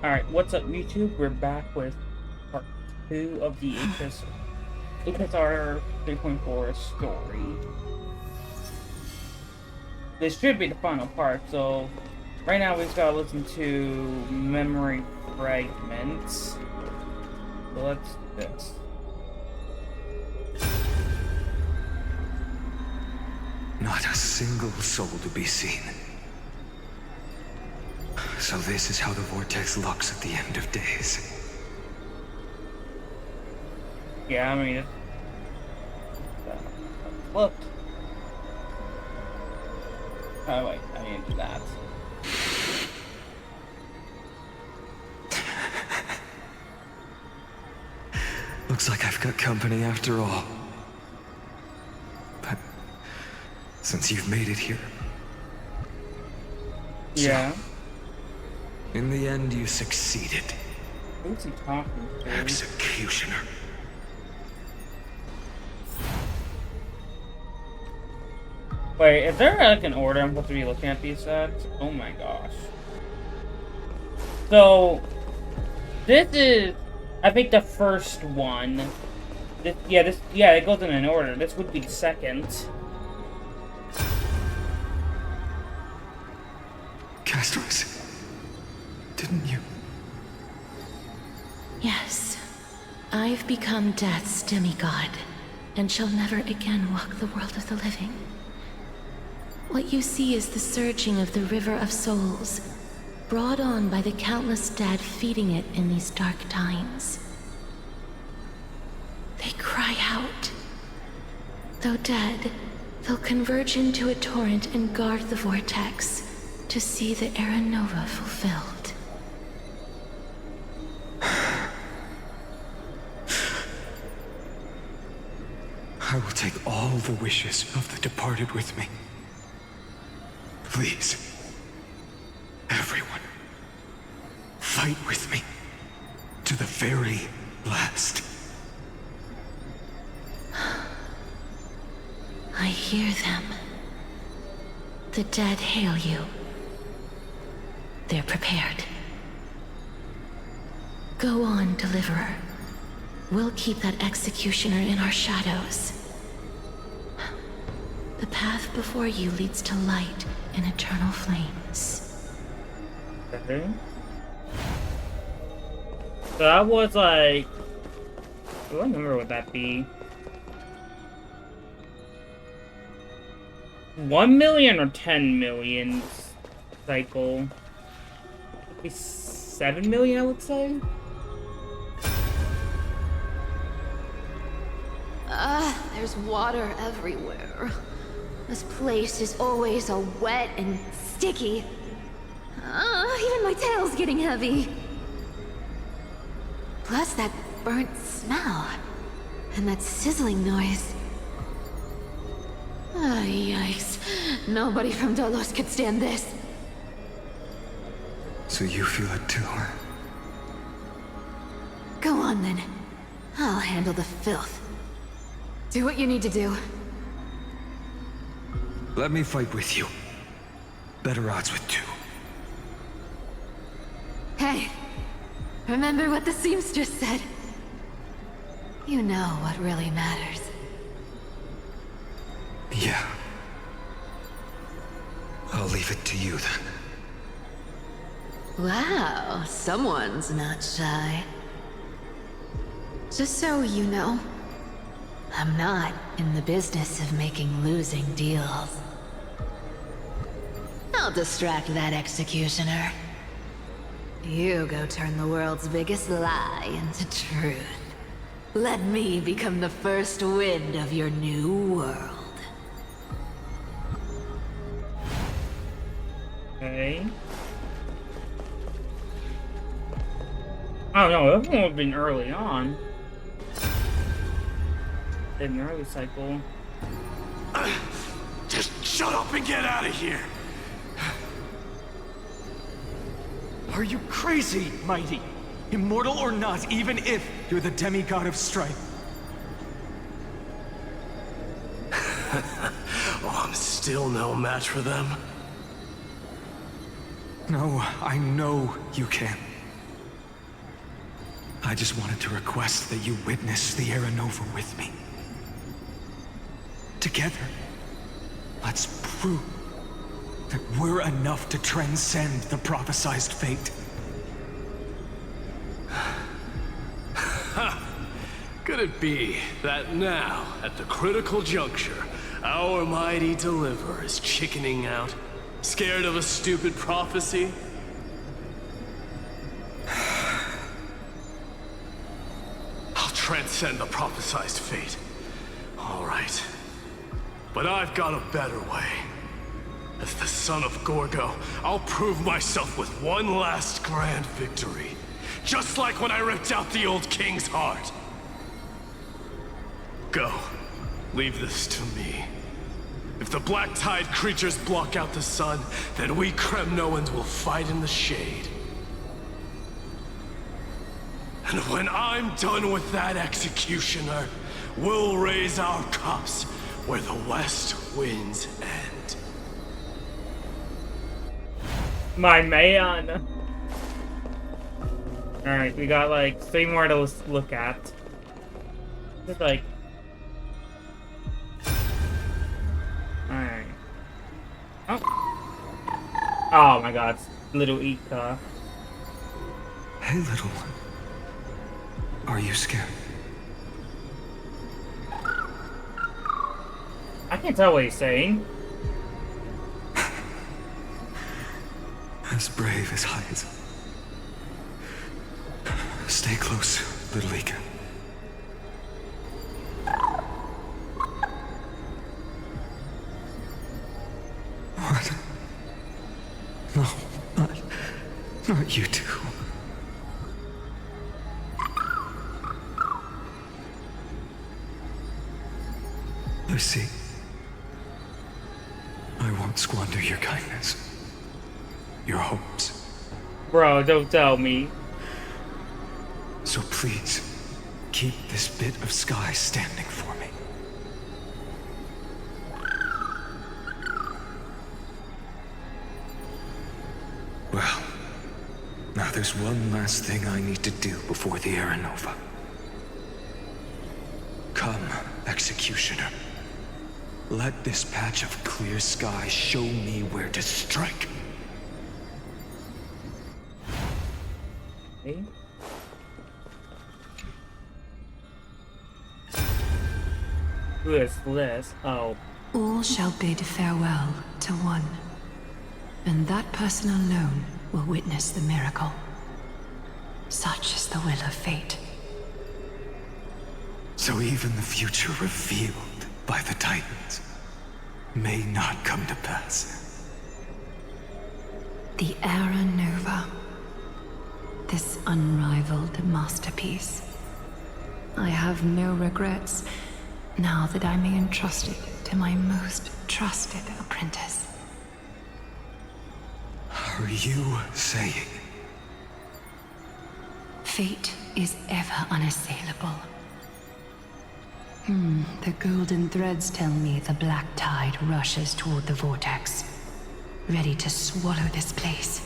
Alright, what's up YouTube? We're back with part 2 of the HSR 3.4 story. This should be the final part, so right now we just gotta listen to memory fragments. So let's do this. Not a single soul to be seen. So this is how the vortex looks at the end of days. Yeah, I mean, look. Oh wait, I need to do that. Looks like I've got company after all. But since you've made it here... Yeah. So, in the end, you succeeded. Who's he talking to? Executioner. Wait, is there like an order I'm supposed to be looking at these sets? Oh my gosh. So, this is, I think, the first one. Yeah, it goes in an order. This would be the second. Castros, didn't you? Yes. I've become Death's demigod, and shall never again walk the world of the living. What you see is the surging of the river of souls, brought on by the countless dead feeding it in these dark times. They cry out. Though dead, they'll converge into a torrent and guard the vortex to see the Era Nova fulfilled. I will take all the wishes of the departed with me. Please, everyone, fight with me to the very last. I hear them. The dead hail you. They're prepared. Go on, Deliverer. We'll keep that executioner in our shadows. The path before you leads to light and eternal flames. Okay. So that was like... What number would that be? 1 million or 10 million cycle? Maybe 7 million, I would say? There's water everywhere. This place is always so wet and sticky. Even my tail's getting heavy. Plus that burnt smell. And that sizzling noise. Yikes. Nobody from Dolos could stand this. So you feel it too, huh? Go on then. I'll handle the filth. Do what you need to do. Let me fight with you. Better odds with two. Hey, remember what the seamstress said? You know what really matters. Yeah. I'll leave it to you then. Wow, someone's not shy. Just so you know, I'm not in the business of making losing deals. I'll distract that executioner. You go turn the world's biggest lie into truth. Let me become the first wind of your new world. Okay. Oh no, this one would have been early on. In the early cycle. Just shut up and get out of here! Are you crazy, Mighty? Immortal or not, even if you're the demigod of strife. Oh, I'm still no match for them. No, I know you can. I just wanted to request that you witness the Era Nova with me. Together, let's prove that we're enough to transcend the prophesized fate. Could it be that now, at the critical juncture, our mighty deliverer is chickening out? Scared of a stupid prophecy? I'll transcend the prophesized fate. All right. But I've got a better way. As the son of Gorgo, I'll prove myself with one last grand victory. Just like when I ripped out the old king's heart. Go. Leave this to me. If the Black Tide creatures block out the sun, then we Kremnoans will fight in the shade. And when I'm done with that executioner, we'll raise our cups where the west winds end. My man! Alright, we got like 3 more to look at. Just like... Alright. Oh. Oh my god, little Ika. Hey, little one. Are you scared? I can't tell what he's saying. As brave as I is. Stay close, little Ika. What? No, not you two. I see. I won't squander your kindness. Your hopes. Bro, don't tell me. So please, keep this bit of sky standing for me. Well, now there's one last thing I need to do before the Era Nova. Come, Executioner. Let this patch of clear sky show me where to strike. Okay. Who is this? Oh. All shall bid farewell to one, and that person alone will witness the miracle. Such is the will of fate. So even the future revealed by the Titans may not come to pass. The Era Nova. This unrivaled masterpiece. I have no regrets now that I may entrust it to my most trusted apprentice. Are you saying? Fate is ever unassailable. The golden threads tell me the black tide rushes toward the vortex, ready to swallow this place.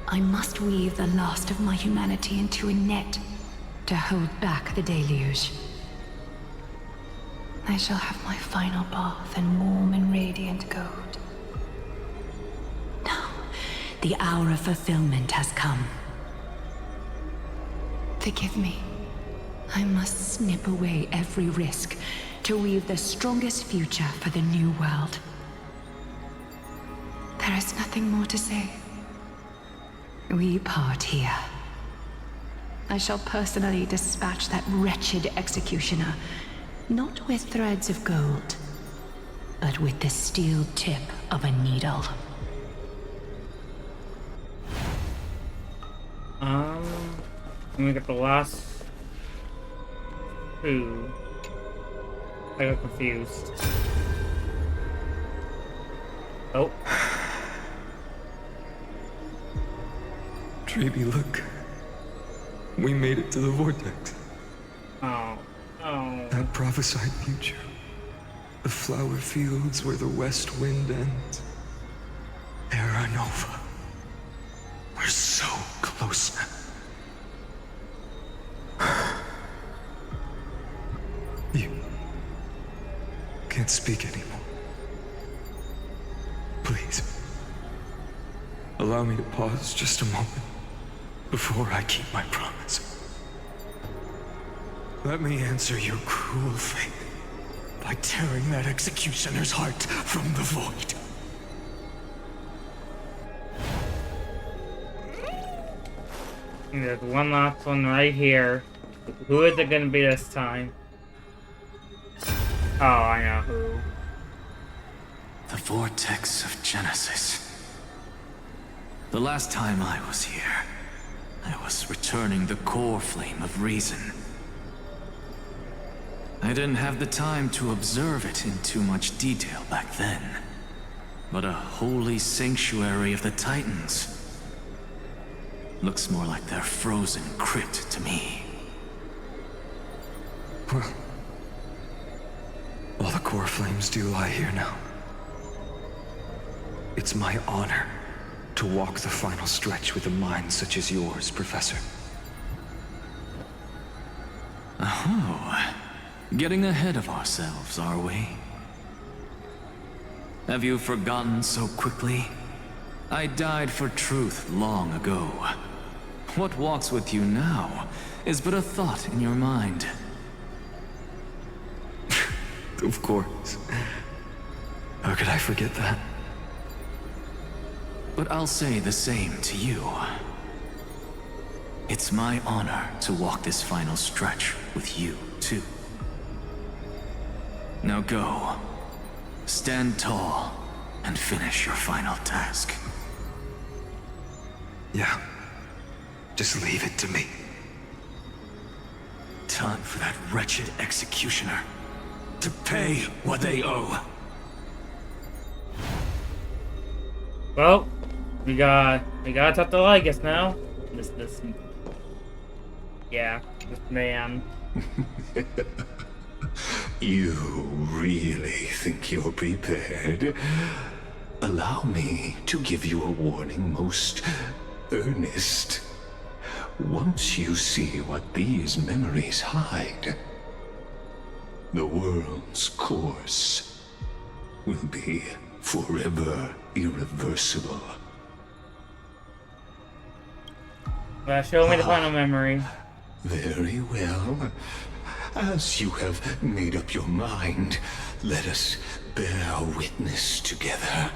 I must weave the last of my humanity into a net to hold back the deluge. I shall have my final bath in warm and radiant gold. Now, the hour of fulfillment has come. Forgive me. I must snip away every risk to weave the strongest future for the new world. There is nothing more to say. We part here. I shall personally dispatch that wretched executioner, not with threads of gold, but with the steel tip of a needle. Let me get the last two. I got confused. Oh. Treeby, look. We made it to the vortex. Oh. Oh. That prophesied future. The flower fields where the west wind ends. Era Nova. We're so close now. can't speak anymore. Please, allow me to pause just a moment before I keep my promise. Let me answer your cruel fate by tearing that executioner's heart from the void. And there's one last one right here. Who is it gonna be this time? Oh, I know who. The Vortex of Genesis. The last time I was here, I was returning the core flame of reason. I didn't have the time to observe it in too much detail back then. But a holy sanctuary of the Titans. Looks more like their frozen crypt to me. Well, all the core flames do lie here now. It's my honor to walk the final stretch with a mind such as yours, Professor. Oh, getting ahead of ourselves, are we? Have you forgotten so quickly? I died for truth long ago. What walks with you now is but a thought in your mind. Of course. How could I forget that? But I'll say the same to you. It's my honor to walk this final stretch with you, too. Now go. Stand tall and finish your final task. Yeah. Just leave it to me. Time for that wretched executioner to pay what they owe. Well, we gotta talk to Lygus now. This man. You really think you're prepared? Allow me to give you a warning, most earnest. Once you see what these memories hide, the world's course will be forever irreversible. Well, show me the final memory. Very well. As you have made up your mind, let us bear witness together.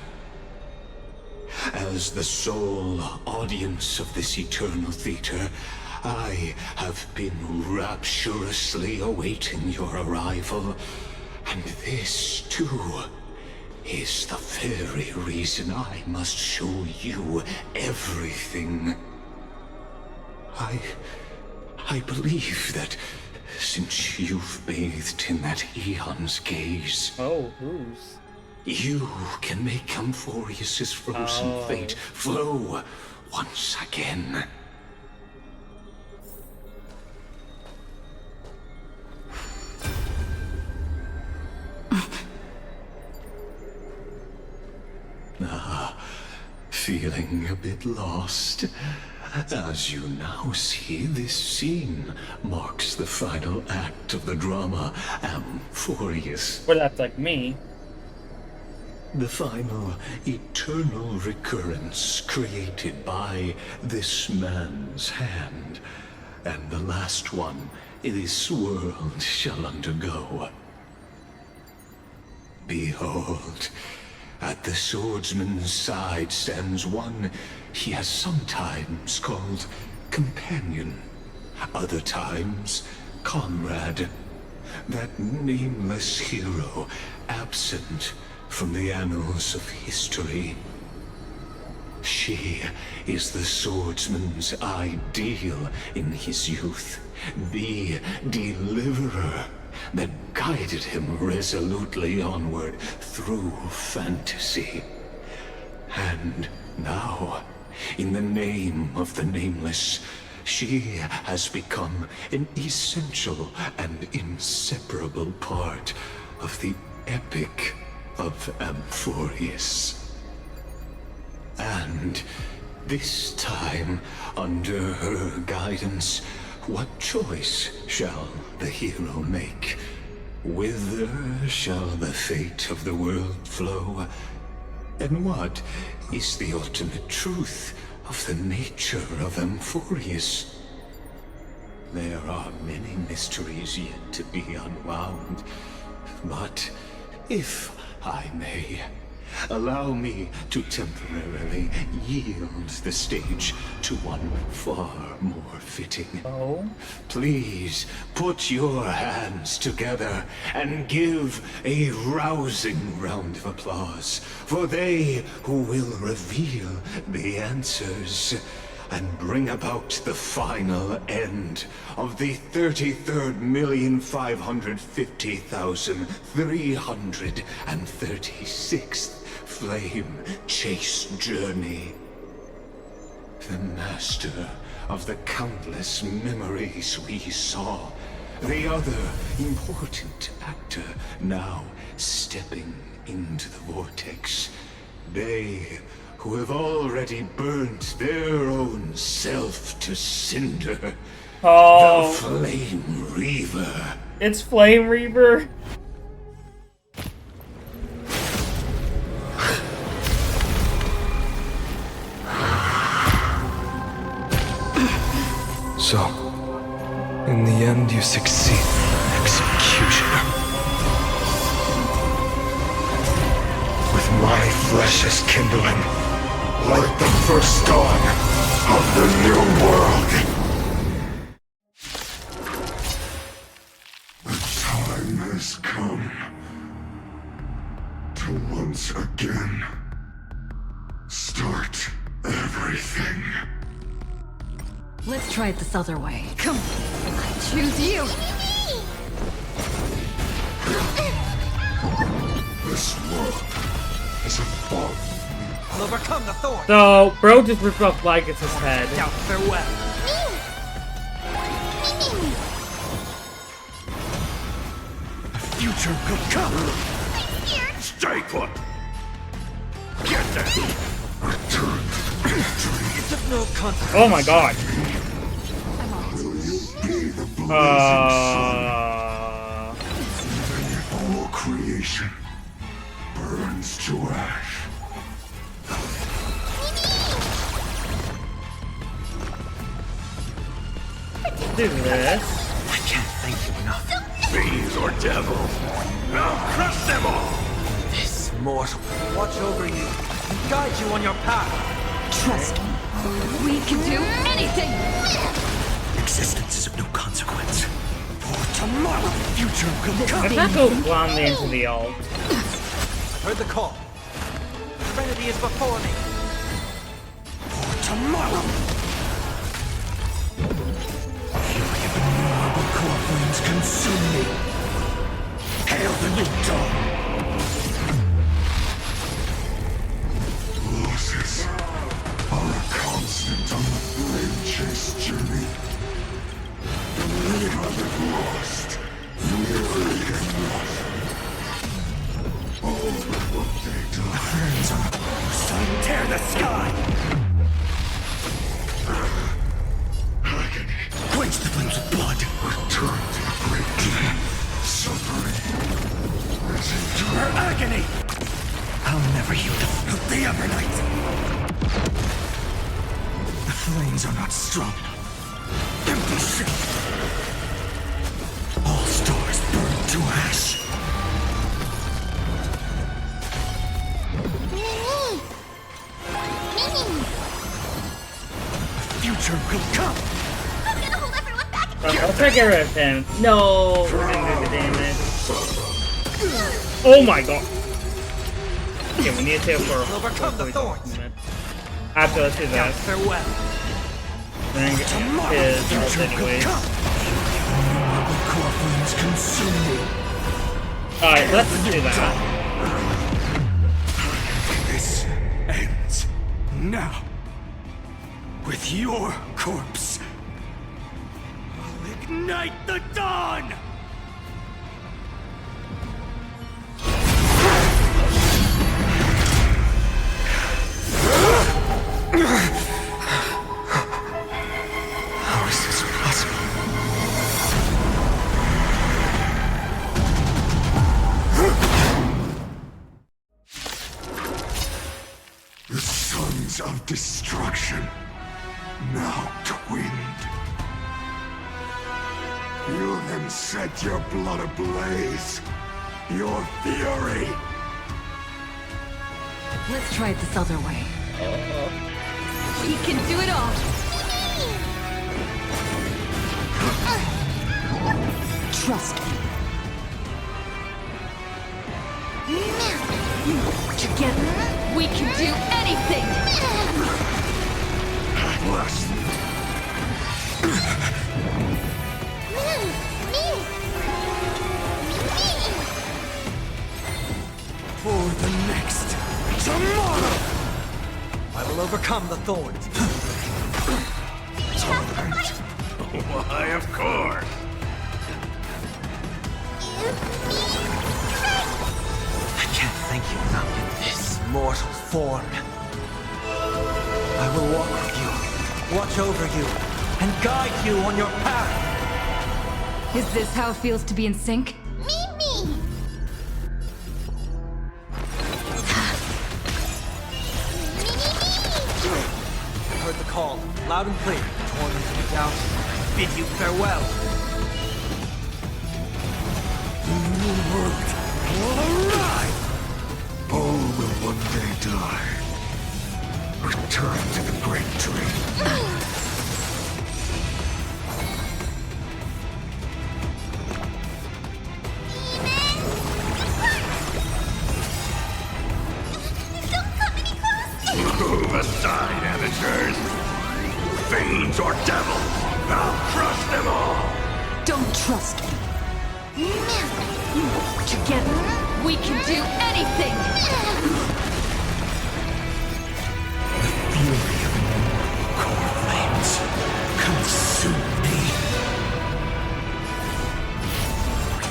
As the sole audience of this eternal theater, I have been rapturously awaiting your arrival. And this, too, is the very reason I must show you everything. I believe that since you've bathed in that eon's gaze... Oh, whose? You can make Amphorius's frozen fate flow once again. Feeling a bit lost? As you now see, this scene marks the final act of the drama Amphorius. Well, that's like me. The final eternal recurrence created by this man's hand, and the last one this world shall undergo. Behold, at the swordsman's side stands one he has sometimes called companion, other times comrade, that nameless hero absent from the annals of history. She is the swordsman's ideal in his youth, the deliverer that guided him resolutely onward through fantasy. And now, in the name of the Nameless, she has become an essential and inseparable part of the epic of Amphorius. And this time, under her guidance, what choice shall the hero make? Whither shall the fate of the world flow? And what is the ultimate truth of the nature of Amphorius? There are many mysteries yet to be unwound, but if I may, allow me to temporarily yield the stage to one far more fitting. Oh? Please put your hands together and give a rousing round of applause for they who will reveal the answers and bring about the final end of the 33,550,336th flame chase journey. The master of the countless memories we saw. The other important actor now stepping into the vortex. They who have already burnt their own self to cinder. Oh. The Flame Reaver. It's Flame Reaver. So, in the end you succeed, Executioner. With my flesh as kindling, like the first dawn of the new world. The time has come to once again start everything. Let's try it this other way. Come on. I choose you! This world is a fault. I'll overcome the thorn. So, bro just ripped off Lycus' head. Now, farewell. The future could come. Stay put! Get there! Return to history. It's of no consequence. Oh my god. Will you be the blazing Then all creation burns to ash. Do this. I can't thank you enough. Fiends or devils? I'll crush them all! This mortal will watch over you and guide you on your path. Trust me. We can do anything! Existence is of no consequence. For tomorrow, the future will come. Let's not go blindly into the alt. I've heard the call. Serenity is before me. For tomorrow. Fury of innumerable core flames consume me. Hail the new dawn. Losses are a constant on the flame chase journey. We have lost, nearly enough. All but what they do. The flames are sun tear the sky. Agony. Quench the flames of blood. Return to the great game. Suffering. As Her agony. I'll never yield the Evernight. The flames are not strong enough. Empty shell. All stars burn to ash. The future will come. I'll try to get rid of him. No, we're gonna do the damage. Oh my god. Okay, we need to take for Overcome the thorns. After let's do Now, that. farewell. Then get Tomorrow, his the ult future will anyways. come. core flames consume me. Alright, let's do that. This ends now. With your corpse. I'll ignite the dawn! How is this possible? and set your blood ablaze. Your fury. Let's try it this other way. He can do it all. Trust me. Together, we can do anything! Less. For the next tomorrow! I will overcome the thorns. Why, of course. I can't thank you enough in this mortal form. I will walk with you, watch over you, and guide you on your path. Is this how it feels to be in sync? I heard the call, loud and clear. Torment me down. Bid you farewell. The new world will arrive. All will one day die. Return to the great tree. Move aside, amateurs. Fiends or devils, I'll crush them all. Don't trust me. Together, we can do anything! Fury of core flames consume me.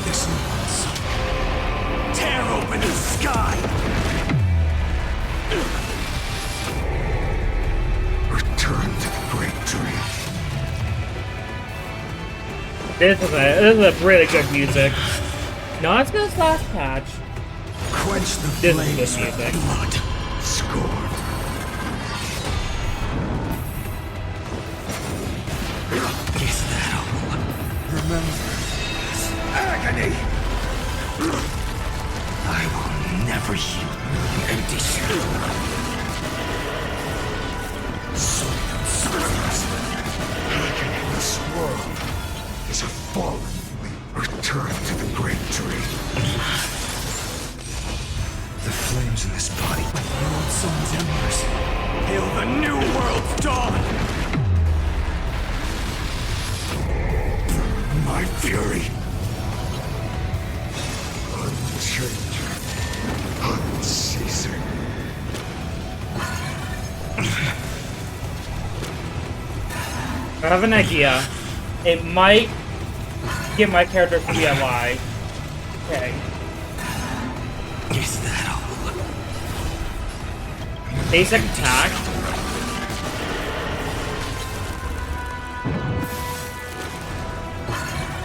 This one's Tear open the sky. return to the great tree. This is a really good music. Not as good as last patch. Quench the This is flames good with music. blood. Scorn. Is that all? Remember this agony. I will never yield my empty shell. Agony in this world is a fallen. Return to the great tree. The flames in this body with the old sun's embers. Hail the new world's dawn. My fury. Unchanging. Unceasing. I have an idea. It might get my character to be alive. Okay. Is that all? Basic attack.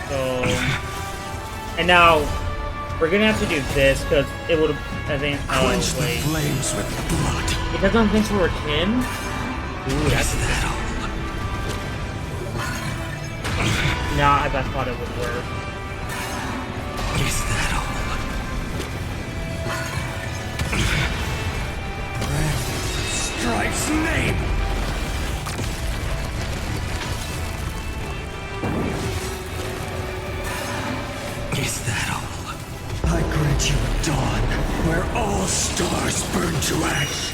So, and now we're gonna have to do this because it would have. I think. Quench Oh the wait. flames with blood. Because I'm thinking we're kin. Ooh, that's Is that all? not as I thought it would work. Is that all? Strife's name. Is that all? I grant you a dawn where all stars burn to ash.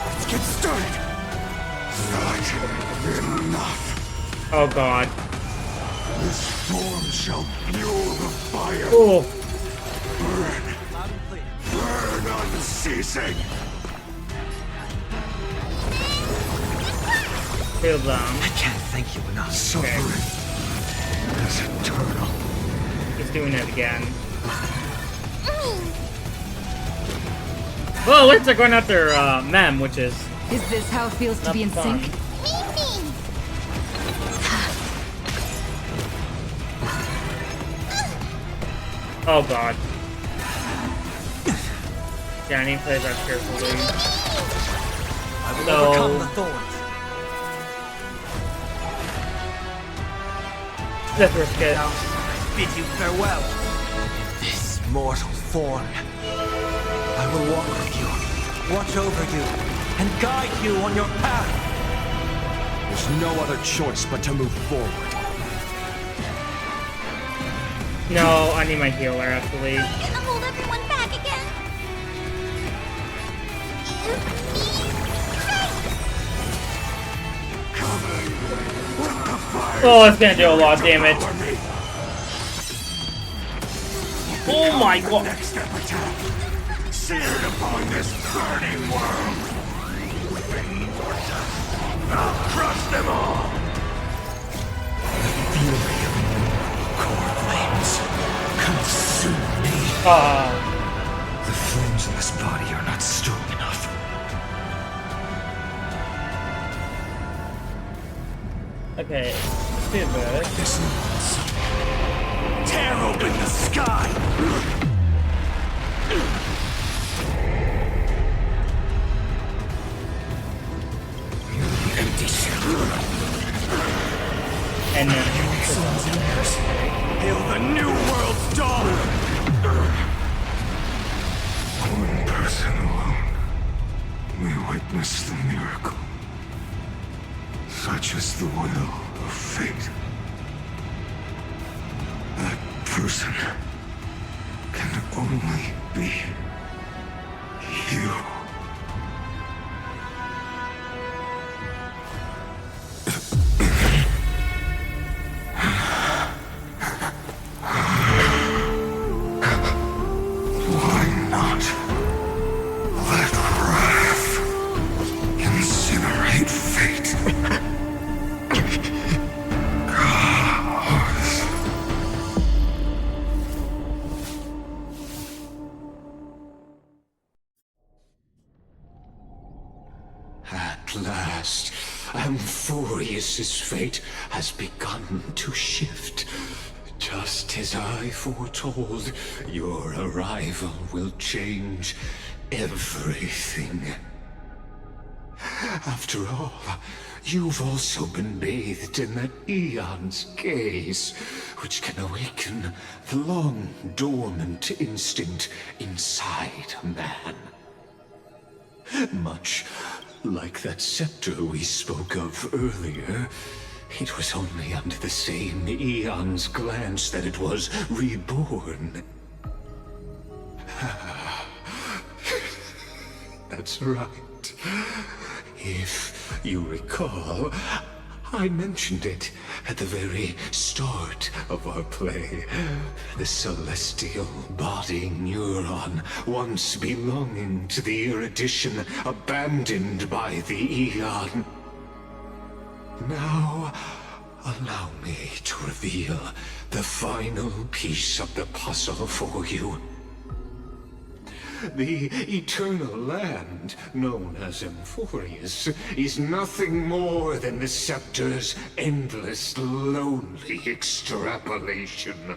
Let's get started. Not enough. Oh god. This form shall fuel the fire. Oh. Burn. Burn unceasing. Feel down. I can't thank you enough. Suffering is eternal. He's doing it again. Well, let's are going after Mem, which is Is this how it feels to not be in fun. sync? Oh god. Yeah, I need to play that carefully. I will So- overcome the thorns. Let's risk it. Now, I bid you farewell. This mortal form. I will walk with you, watch over you, and guide you on your path. There's no other choice but to move forward. No, I need my healer actually. Gonna hold everyone back again. Oh, it's gonna do a lot of damage. Oh my god. Next step attack. Seared upon this burning world. I'll crush them all. The fury of core flames consume me. The flames in this body are not strong enough. Okay, let's do this. This once. Tear open the sky. Empty shell. And then Hail the new world's dawn! One person alone may witness the miracle. Such is the will of fate. That person can only be you. Why not let wrath incinerate fate? At last, Amphorius's fate has begun to shift. Just as I foretold, your arrival will change everything. After all, you've also been bathed in that Eon's gaze, which can awaken the long-dormant instinct inside a man. Much like that scepter we spoke of earlier, it was only under the same Eon's glance that it was reborn. That's right. If you recall, I mentioned it at the very start of our play. The celestial body neuron, once belonging to the erudition abandoned by the Eon. Now, allow me to reveal the final piece of the puzzle for you. The eternal land, known as Amphorius, is nothing more than the scepter's endless, lonely extrapolation.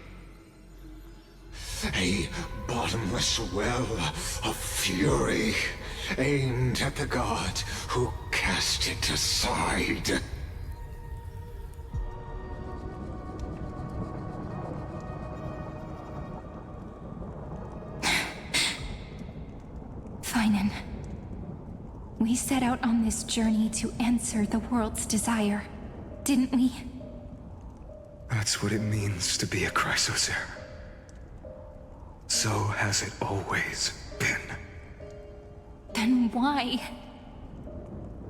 A bottomless well of fury, aimed at the god who cast it aside. Finan, we set out on this journey to answer the world's desire, didn't we? That's what it means to be a Chrysosaur. So has it always been. Then why?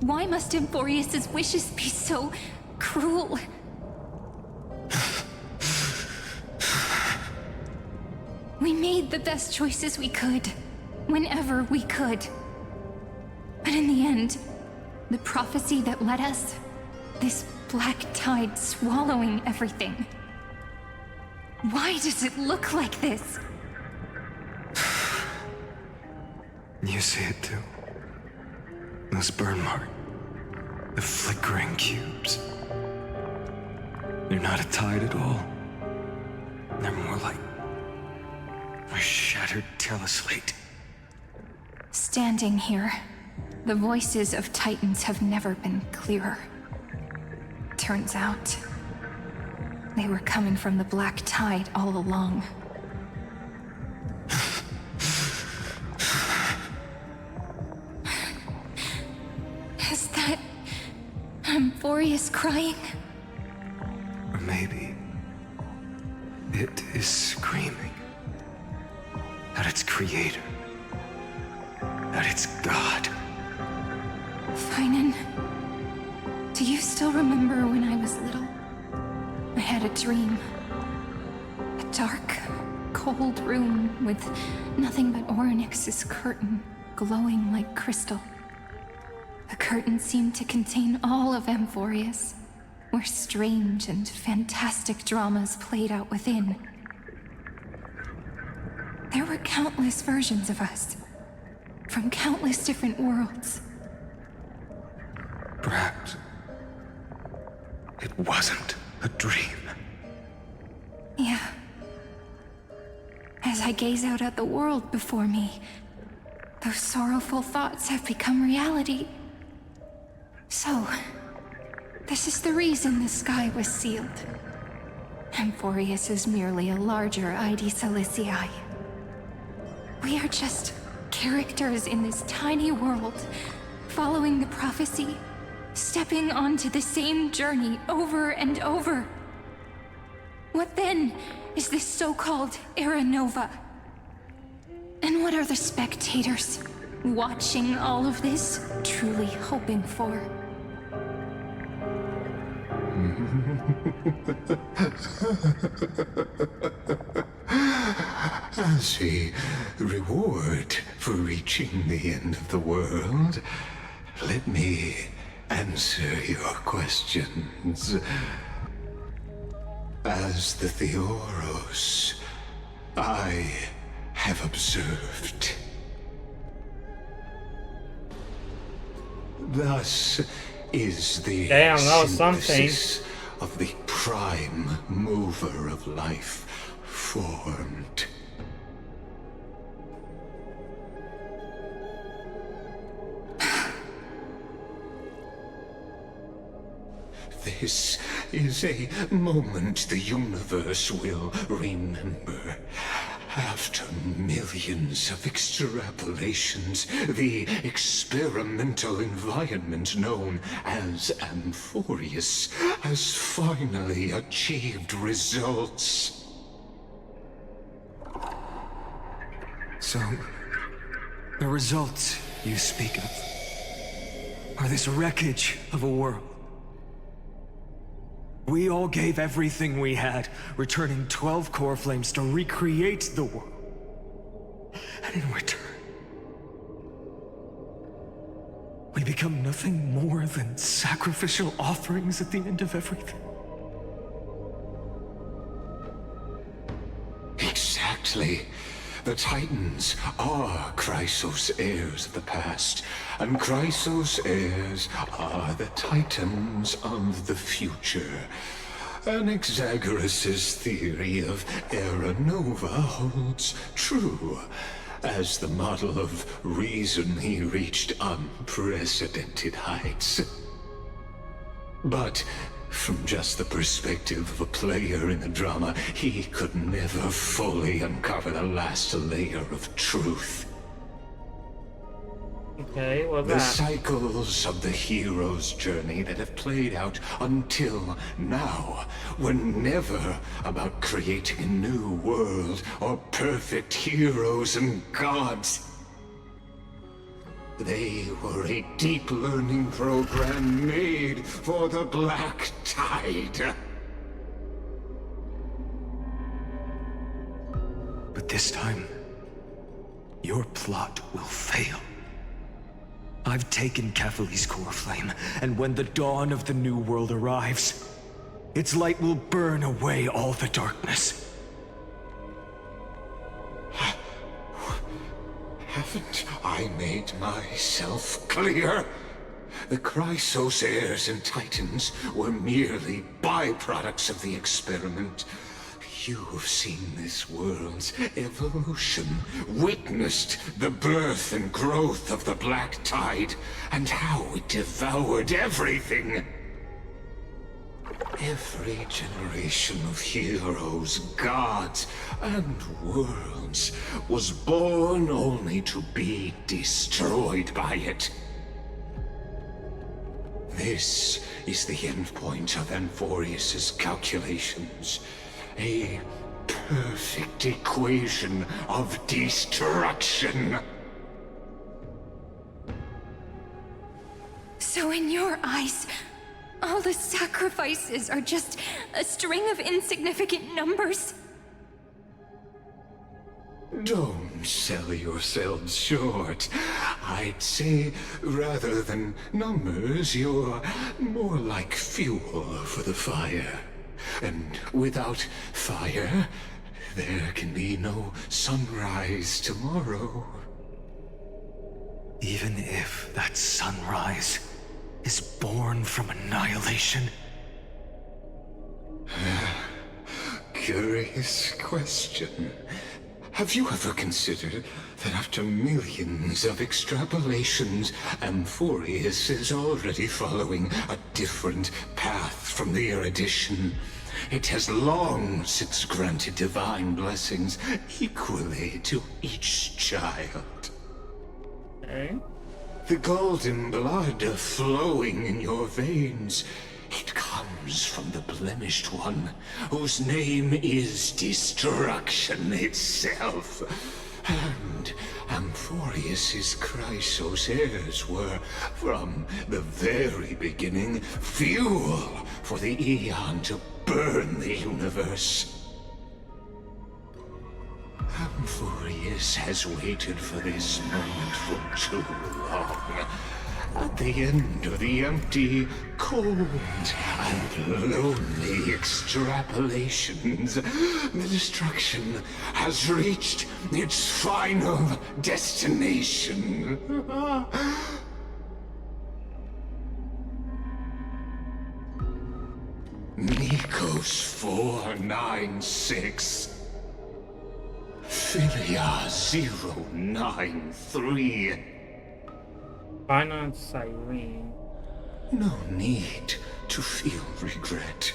Why must Amphorius's wishes be so cruel? We made the best choices we could, whenever we could. But in the end, the prophecy that led us, this black tide swallowing everything. Why does it look like this? You see it too. Those burn marks. The flickering cubes. They're not a tide at all. They're more like My shattered teleslate. Standing here, the voices of Titans have never been clearer. Turns out, they were coming from the Black Tide all along. Is that Amphorius crying? Or maybe it is screaming at its creator, at its god. Finan, do you still remember when I was little? I had a dream. A dark, cold room with nothing but Orynyx's curtain glowing like crystal. The curtain seemed to contain all of Amphorius, where strange and fantastic dramas played out within. There were countless versions of us, from countless different worlds. Perhaps it wasn't a dream. Yeah. As I gaze out at the world before me, those sorrowful thoughts have become reality. So, this is the reason the sky was sealed. Amphorius is merely a larger ID Silicii. We are just characters in this tiny world, following the prophecy, stepping onto the same journey over and over. What then is this so-called Era Nova? And what are the spectators watching all of this truly hoping for? As a reward for reaching the end of the world, let me answer your questions. As the Theoros, I have observed. Thus is the Damn, that was something. synthesis of the prime mover of life formed. This is a moment the universe will remember. After millions of extrapolations, the experimental environment known as Amphorius has finally achieved results. So, the results you speak of are this wreckage of a world. We all gave everything we had, returning 12 core flames to recreate the world. And in return, we become nothing more than sacrificial offerings at the end of everything. Exactly. The Titans are Chrysos heirs of the past, and Chrysos heirs are the Titans of the future. Anaxagoras' theory of Era Nova holds true, as the model of reason he reached unprecedented heights. But from just the perspective of a player in the drama, he could never fully uncover the last layer of truth. Okay, well The that. cycles of the hero's journey that have played out until now were never about creating a new world or perfect heroes and gods. They were a deep learning program made for the Black Tide. But this time, your plot will fail. I've taken Catholi's core flame, and when the dawn of the new world arrives, its light will burn away all the darkness. Haven't I made myself clear? The Chrysos heirs and Titans were merely byproducts of the experiment. You've seen this world's evolution, witnessed the birth and growth of the Black Tide, and how it devoured everything. Every generation of heroes, gods, and worlds was born only to be destroyed by it. This is the endpoint of Amphorius's calculations. A perfect equation of destruction. So in your eyes, all the sacrifices are just a string of insignificant numbers? Don't sell yourselves short. I'd say, rather than numbers, you're more like fuel for the fire. And without fire, there can be no sunrise tomorrow. Even if that sunrise is born from annihilation? Curious question. Have you ever considered that after millions of extrapolations, Amphorius is already following a different path from the erudition? It has long since granted divine blessings equally to each child. Okay. The golden blood flowing in your veins, it comes from the blemished one, whose name is destruction itself. And Amphorius's Chrysos heirs were, from the very beginning, fuel for the Aeon to burn the universe. Amphorius has waited for this moment for too long. At the end of the empty, cold, and lonely extrapolations, the destruction has reached its final destination. Nikos 496. Philia 093. Finance Siren. No need to feel regret.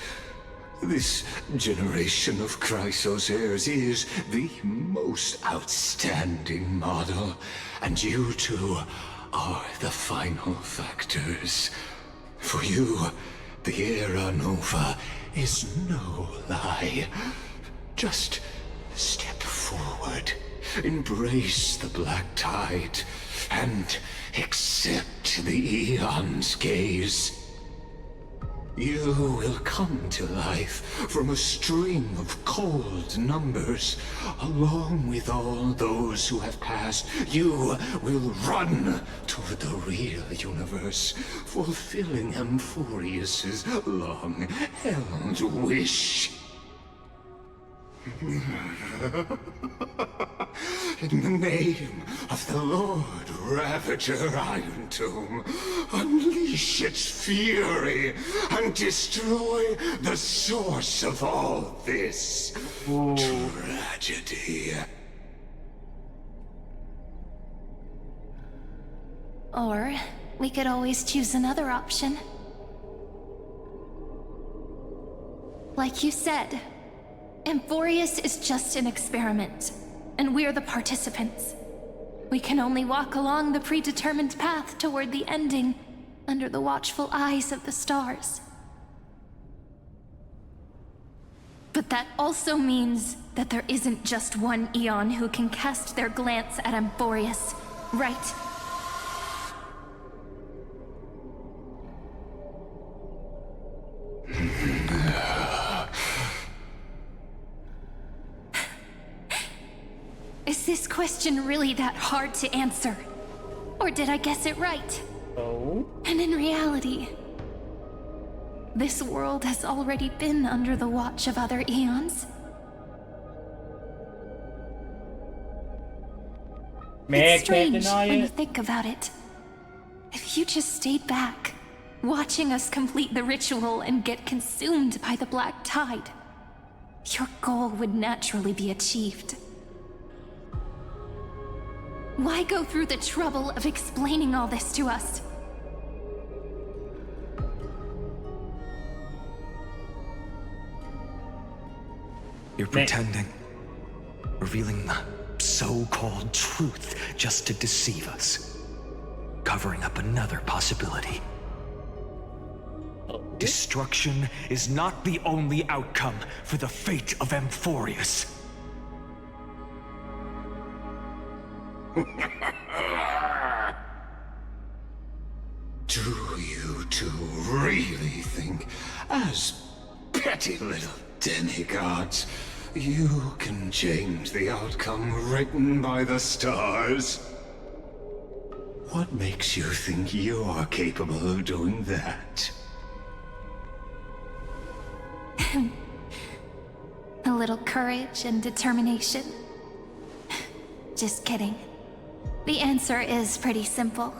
This generation of Chrysos heirs is the most outstanding model, and you two are the final factors. For you, the Era Nova is no lie. Just step forward, embrace the Black Tide, and accept the Aeon's gaze. You will come to life from a string of cold numbers. Along with all those who have passed, you will run toward the real universe, fulfilling Amphorius's long-held wish. In the name of the Lord Ravager Iron Tomb, unleash its fury and destroy the source of all this tragedy. Or we could always choose another option. Like you said, Amphorius is just an experiment, and we're the participants. We can only walk along the predetermined path toward the ending, under the watchful eyes of the stars. But that also means that there isn't just one Aeon who can cast their glance at Amphorius, right? Is this question really that hard to answer? Or did I guess it right? Oh? And in reality, this world has already been under the watch of other Aeons. Man, It's can't strange deny when you it. think about it. If you just stayed back, watching us complete the ritual and get consumed by the Black Tide, your goal would naturally be achieved. Why go through the trouble of explaining all this to us? You're pretending. Revealing the so-called truth just to deceive us. Covering up another possibility. Destruction is not the only outcome for the fate of Amphorius. Do you two really think, as petty little demigods, you can change the outcome written by the stars? What makes you think you're capable of doing that? A little courage and determination. Just kidding. The answer is pretty simple.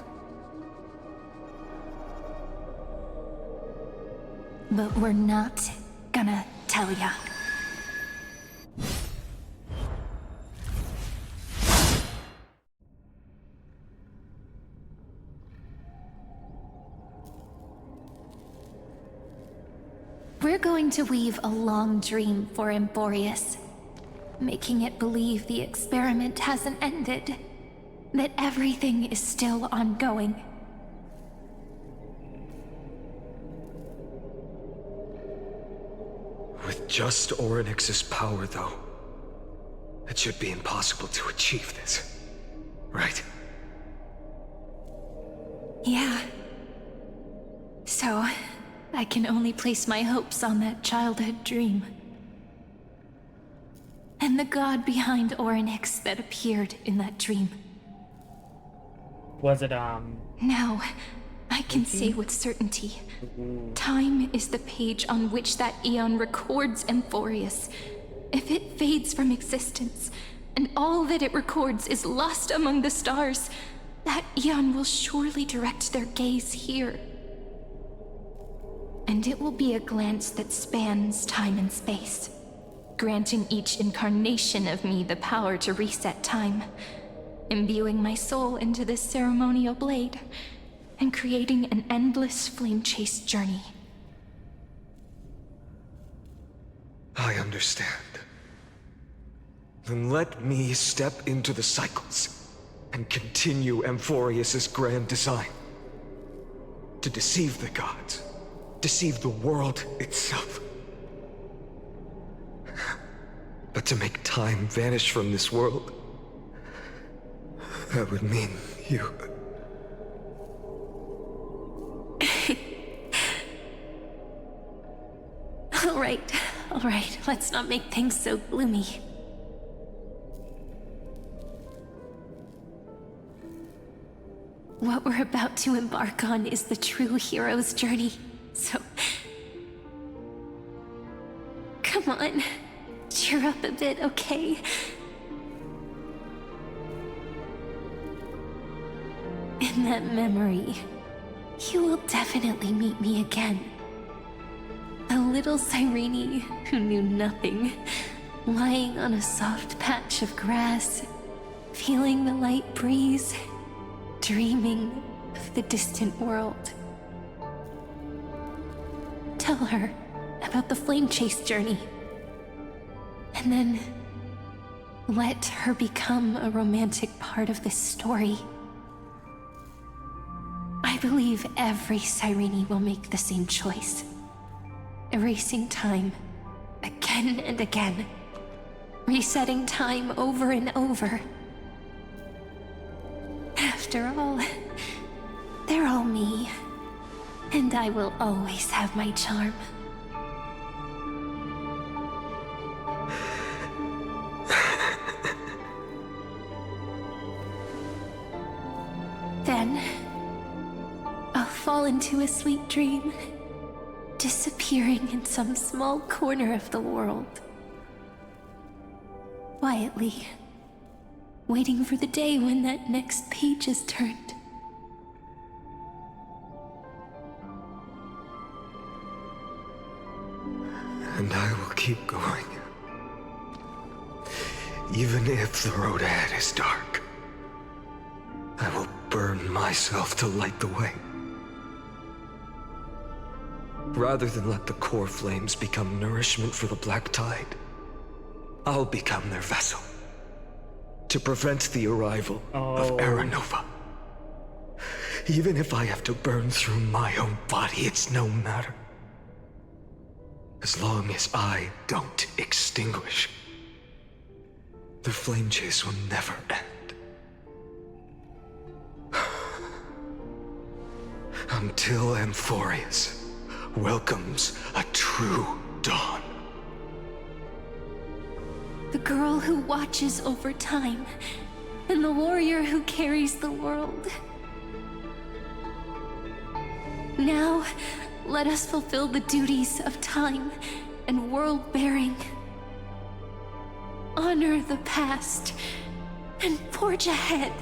But we're not gonna tell ya. We're going to weave a long dream for Amphorius, making it believe the experiment hasn't ended, that everything is still ongoing. With just Orynyx's power, though, it should be impossible to achieve this, right? Yeah. So, I can only place my hopes on that childhood dream. And the god behind Orynyx that appeared in that dream. Was it, Now, I can say with certainty, time is the page on which that eon records Amphorius. If it fades from existence, and all that it records is lost among the stars, that eon will surely direct their gaze here. And it will be a glance that spans time and space, granting each incarnation of me the power to reset time, imbuing my soul into this ceremonial blade, and creating an endless flame-chased journey. I understand. Then let me step into the cycles and continue Amphorius's grand design. To deceive the gods, deceive the world itself. But to make time vanish from this world, that would mean you... All right, let's not make things so gloomy. What we're about to embark on is the true hero's journey, so... Come on, cheer up a bit, okay? In that memory, you will definitely meet me again. A little Cyrene who knew nothing, lying on a soft patch of grass, feeling the light breeze, dreaming of the distant world. Tell her about the flame chase journey, and then let her become a romantic part of this story. I believe every Cyrene will make the same choice. Erasing time, again and again. Resetting time over and over. After all, they're all me. And I will always have my charm. Then, I'll fall into a sweet dream, disappearing in some small corner of the world. Quietly, waiting for the day when that next page is turned. And I will keep going. Even if the road ahead is dark, I will burn myself to light the way. Rather than let the core flames become nourishment for the Black Tide, I'll become their vessel. To prevent the arrival of Aranova. Even if I have to burn through my own body, it's no matter. As long as I don't extinguish, the flame chase will never end. Until Amphorius welcomes a true dawn. The girl who watches over time, and the warrior who carries the world. Now, let us fulfill the duties of time and world-bearing. Honor the past and forge ahead.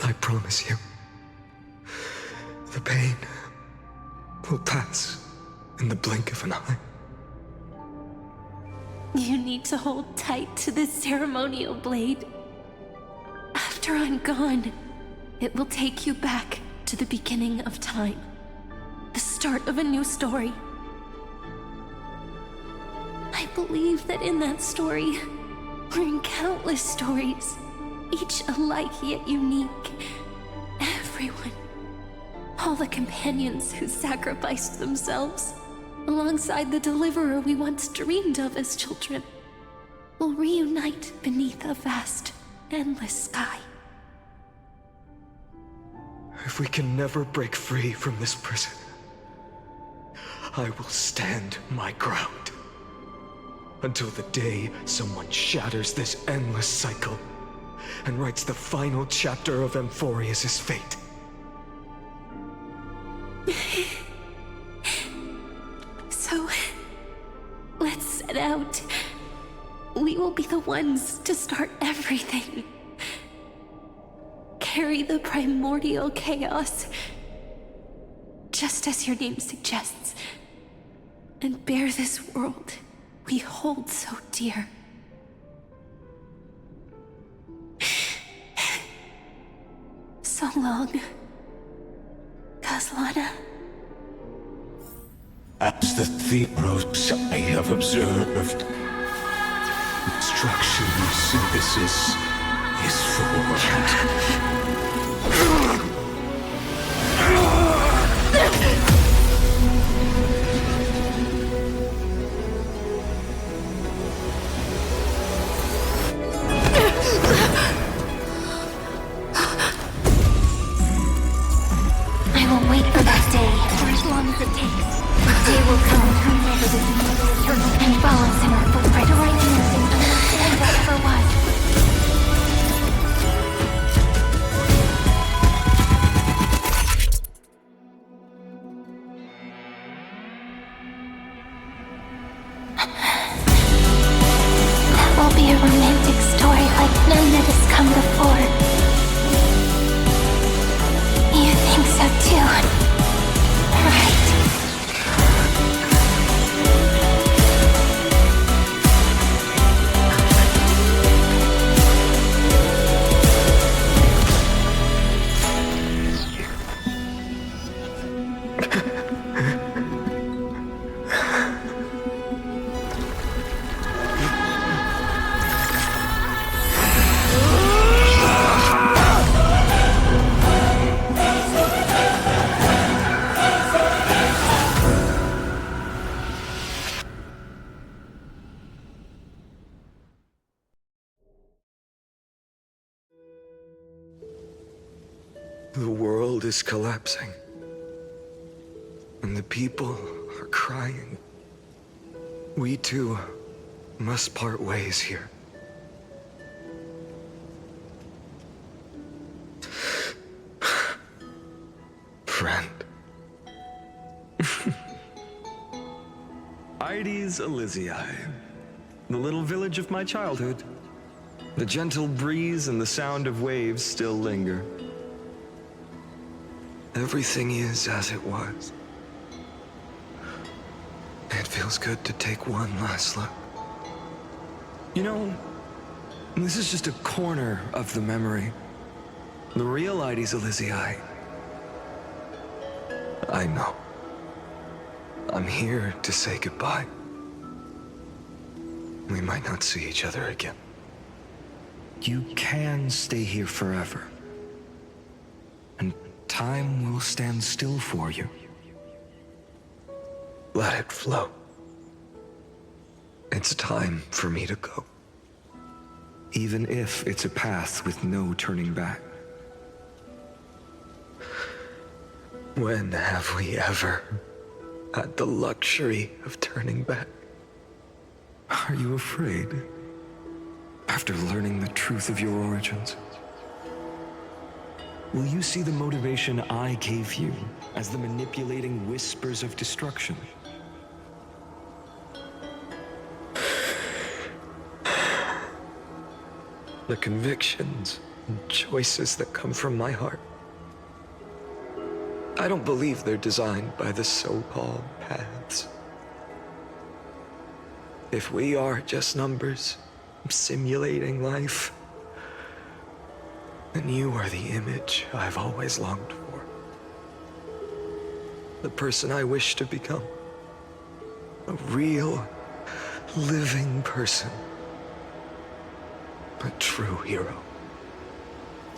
I promise you, the pain will pass in the blink of an eye. You need to hold tight to this ceremonial blade. After I'm gone, it will take you back to the beginning of time. The start of a new story. I believe that in that story, or in countless stories, each alike yet unique, everyone, all the companions who sacrificed themselves, alongside the deliverer we once dreamed of as children, will reunite beneath a vast, endless sky. If we can never break free from this prison, I will stand my ground. Until the day someone shatters this endless cycle and writes the final chapter of Amphorius' fate. So, let's set out. We will be the ones to start everything. Carry the primordial chaos, just as your name suggests, and bear this world we hold so dear. So long, Kaslana. As the Theros I have observed, instruction synthesis is formed. I will wait for that day, for as long as it takes. The day will come whenever this world is eternal and follows in our footprint to right nothing and understand whatever was. That will be a romantic story like none that has come before. You think so too, right? The world is collapsing. And the people are crying. We too must part ways here. Friend. Ides Elysiae, the little village of my childhood. The gentle breeze and the sound of waves still linger. Everything is as it was. It feels good to take one last look. You know, this is just a corner of the memory. The real Ides Elysiae. I know. I'm here to say goodbye. We might not see each other again. You can stay here forever. And time will stand still for you. Let it flow. It's time for me to go. Even if it's a path with no turning back. When have we ever had the luxury of turning back? Are you afraid? After learning the truth of your origins? Will you see the motivation I gave you as the manipulating whispers of destruction? The convictions and choices that come from my heart. I don't believe they're designed by the so-called paths. If we are just numbers, simulating life, then you are the image I've always longed for. The person I wish to become. A real, living person. A true hero.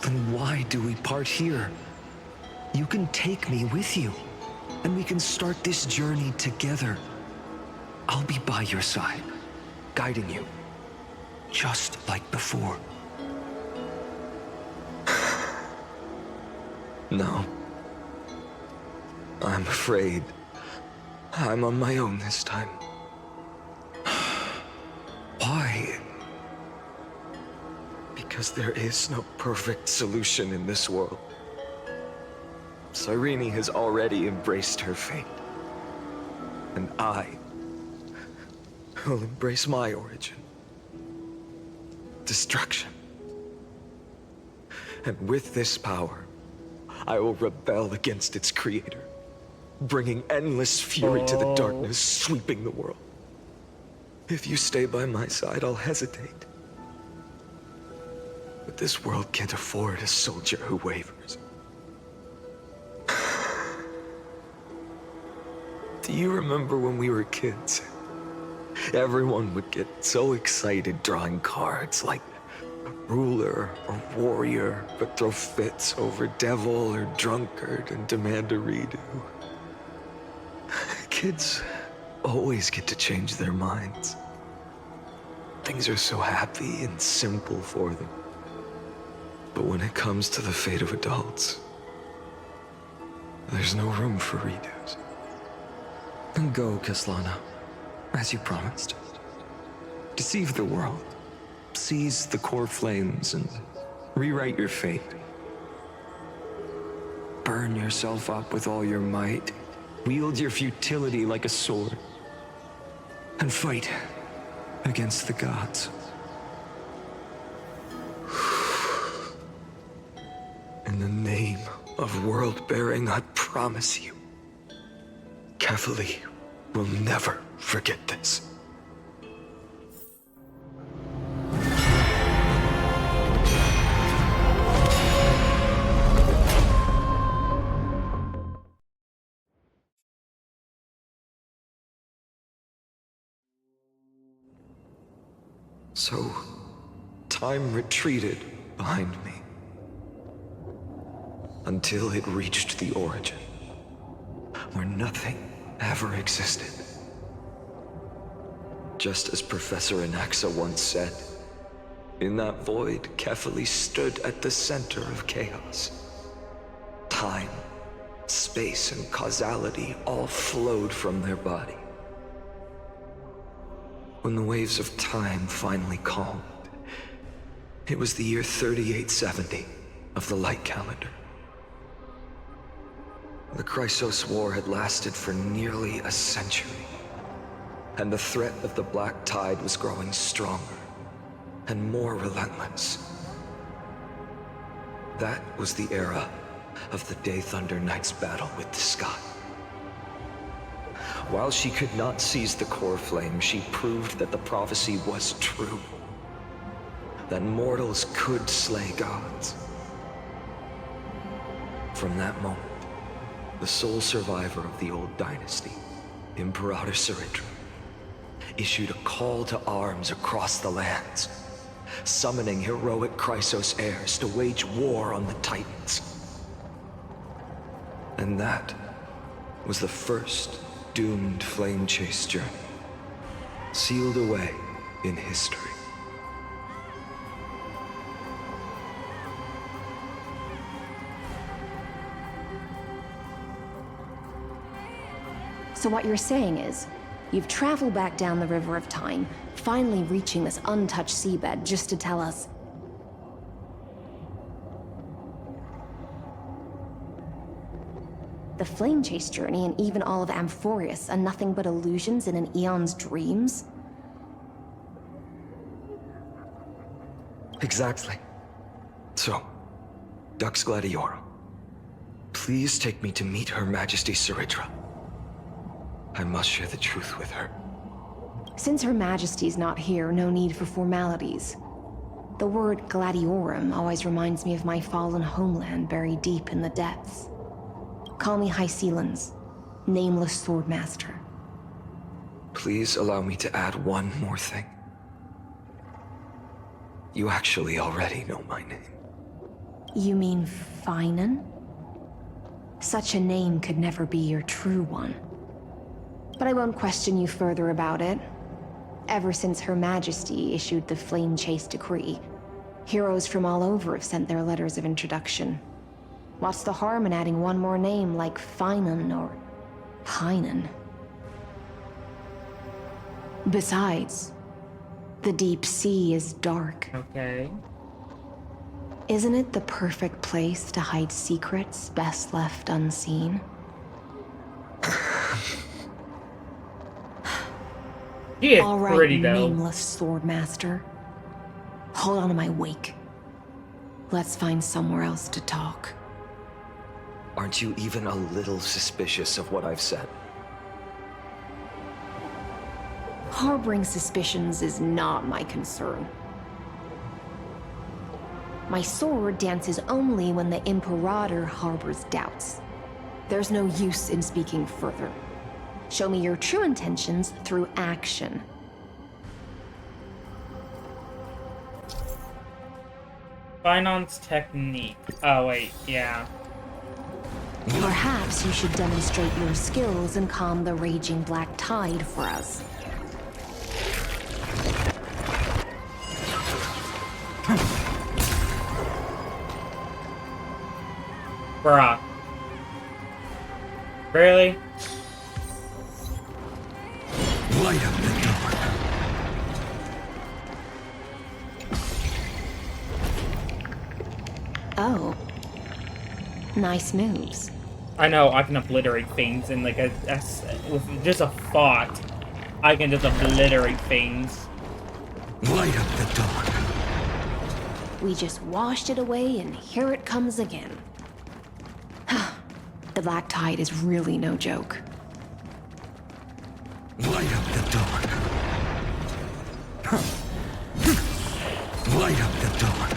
Then why do we part here? You can take me with you, and we can start this journey together. I'll be by your side, guiding you, just like before. No. I'm afraid I'm on my own this time. Why? Because there is no perfect solution in this world. Cyrene has already embraced her fate. And I will embrace my origin. Destruction. And with this power, I will rebel against its creator, bringing endless fury to the darkness sweeping the world. If you stay by my side, I'll hesitate. But this world can't afford a soldier who wavers. Do you remember when we were kids? Everyone would get so excited drawing cards like a ruler or warrior, but throw fits over devil or drunkard and demand a redo. Kids always get to change their minds. Things are so happy and simple for them. But when it comes to the fate of adults, there's no room for redos. Then go, Kaslana, as you promised. Deceive the world, seize the core flames, and rewrite your fate. Burn yourself up with all your might, wield your futility like a sword, and fight against the gods. In the name of world-bearing, I promise you, Kefali will never forget this. So, time retreated behind me until it reached the origin, where nothing ever existed. Just as Professor Anaxa once said, in that void, Kefali stood at the center of chaos. Time, space, and causality all flowed from their body. When the waves of time finally calmed, it was the year 3870 of the light calendar. The Chrysos War had lasted for nearly a century, and the threat of the Black Tide was growing stronger and more relentless. That was the era of the Day Thunder Knight's battle with the sky. While she could not seize the core flame, she proved that the prophecy was true. That mortals could slay gods. From that moment, the sole survivor of the old dynasty, Imperator Ciridra, issued a call to arms across the lands, summoning heroic Chrysos heirs to wage war on the Titans. And that was the first doomed flame chase journey, sealed away in history. So what you're saying is, you've traveled back down the River of Time, finally reaching this untouched seabed just to tell us... The Flame Chase journey and even all of Amphorius are nothing but illusions in an Eon's dreams? Exactly. So, Dux Gladiorum, please take me to meet Her Majesty Ciridra. I must share the truth with her. Since Her Majesty's not here, no need for formalities. The word Gladiorum always reminds me of my fallen homeland buried deep in the depths. Call me High Sealans, Nameless Swordmaster. Please allow me to add one more thing. You actually already know my name. You mean Finan? Such a name could never be your true one. But I won't question you further about it. Ever since Her Majesty issued the Flame Chase decree, heroes from all over have sent their letters of introduction. What's the harm in adding one more name like Finan or Hynan? Besides, the deep sea is dark. Okay. Isn't it the perfect place to hide secrets best left unseen? He is All right, pretty though. Nameless Swordmaster. Hold on to my wake. Let's find somewhere else to talk. Aren't you even a little suspicious of what I've said? Harboring suspicions is not my concern. My sword dances only when the Imperator harbors doubts. There's no use in speaking further. Show me your true intentions through action. Finance technique. Oh wait, yeah. Perhaps you should demonstrate your skills and calm the raging black tide for us. Bruh. Really? Light up the dark. Oh. Nice moves. I know I can obliterate things in like with just a thought. I can just obliterate things. Light up the dark. We just washed it away and here it comes again. The black tide is really no joke. Light up the dark. Light up the dark.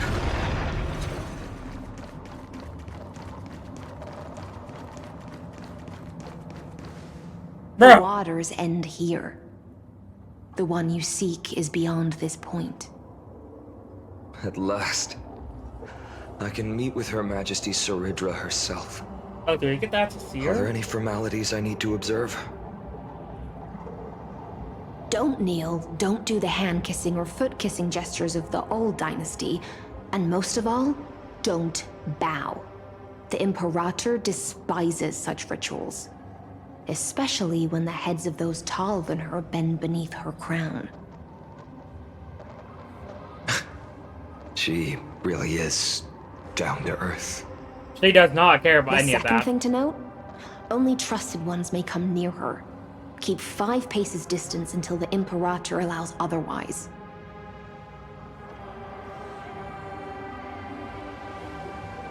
The waters end here. The one you seek is beyond this point. At last, I can meet with Her Majesty Ciridra herself. Oh, do we get that to see her? Are there any formalities I need to observe? Don't kneel, don't do the hand-kissing or foot-kissing gestures of the old dynasty, and most of all, don't bow. The Imperator despises such rituals, especially when the heads of those taller than her bend beneath her crown. She really is down to earth. She does not care about The any of second that. thing to note, only trusted ones may come near her. Keep 5 paces distance until the Imperator allows otherwise.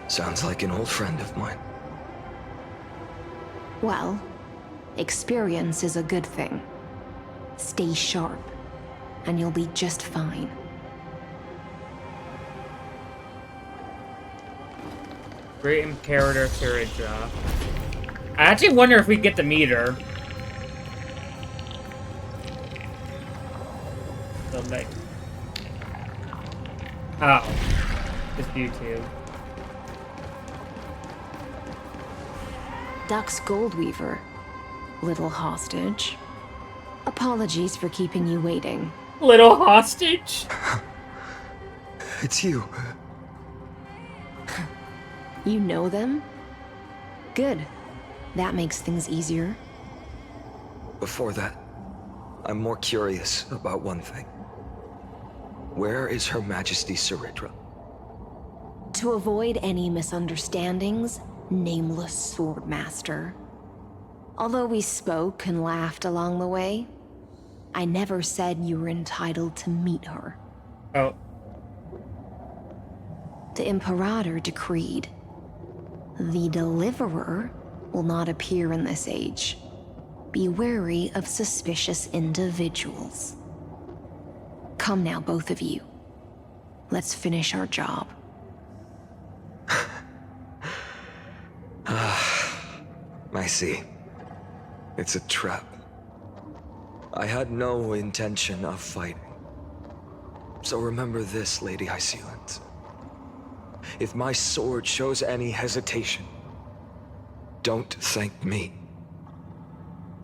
Sounds like an old friend of mine. Well, Experience is a good thing. Stay sharp, and you'll be just fine. Great Imperator Siridra. I actually wonder if we get to meet her. So, like... Oh. Just YouTube. Dux Goldweaver, little hostage. Apologies for keeping you waiting. Little hostage? It's you. You know them? Good. That makes things easier. Before that, I'm more curious about one thing. Where is Her Majesty Siridra? To avoid any misunderstandings, nameless Swordmaster. Although we spoke and laughed along the way, I never said you were entitled to meet her. Oh. The Imperator decreed, the Deliverer will not appear in this age. Be wary of suspicious individuals. Come now, both of you. Let's finish our job. I see. It's a trap. I had no intention of fighting. So remember this, Lady Hysealant. If my sword shows any hesitation, don't thank me.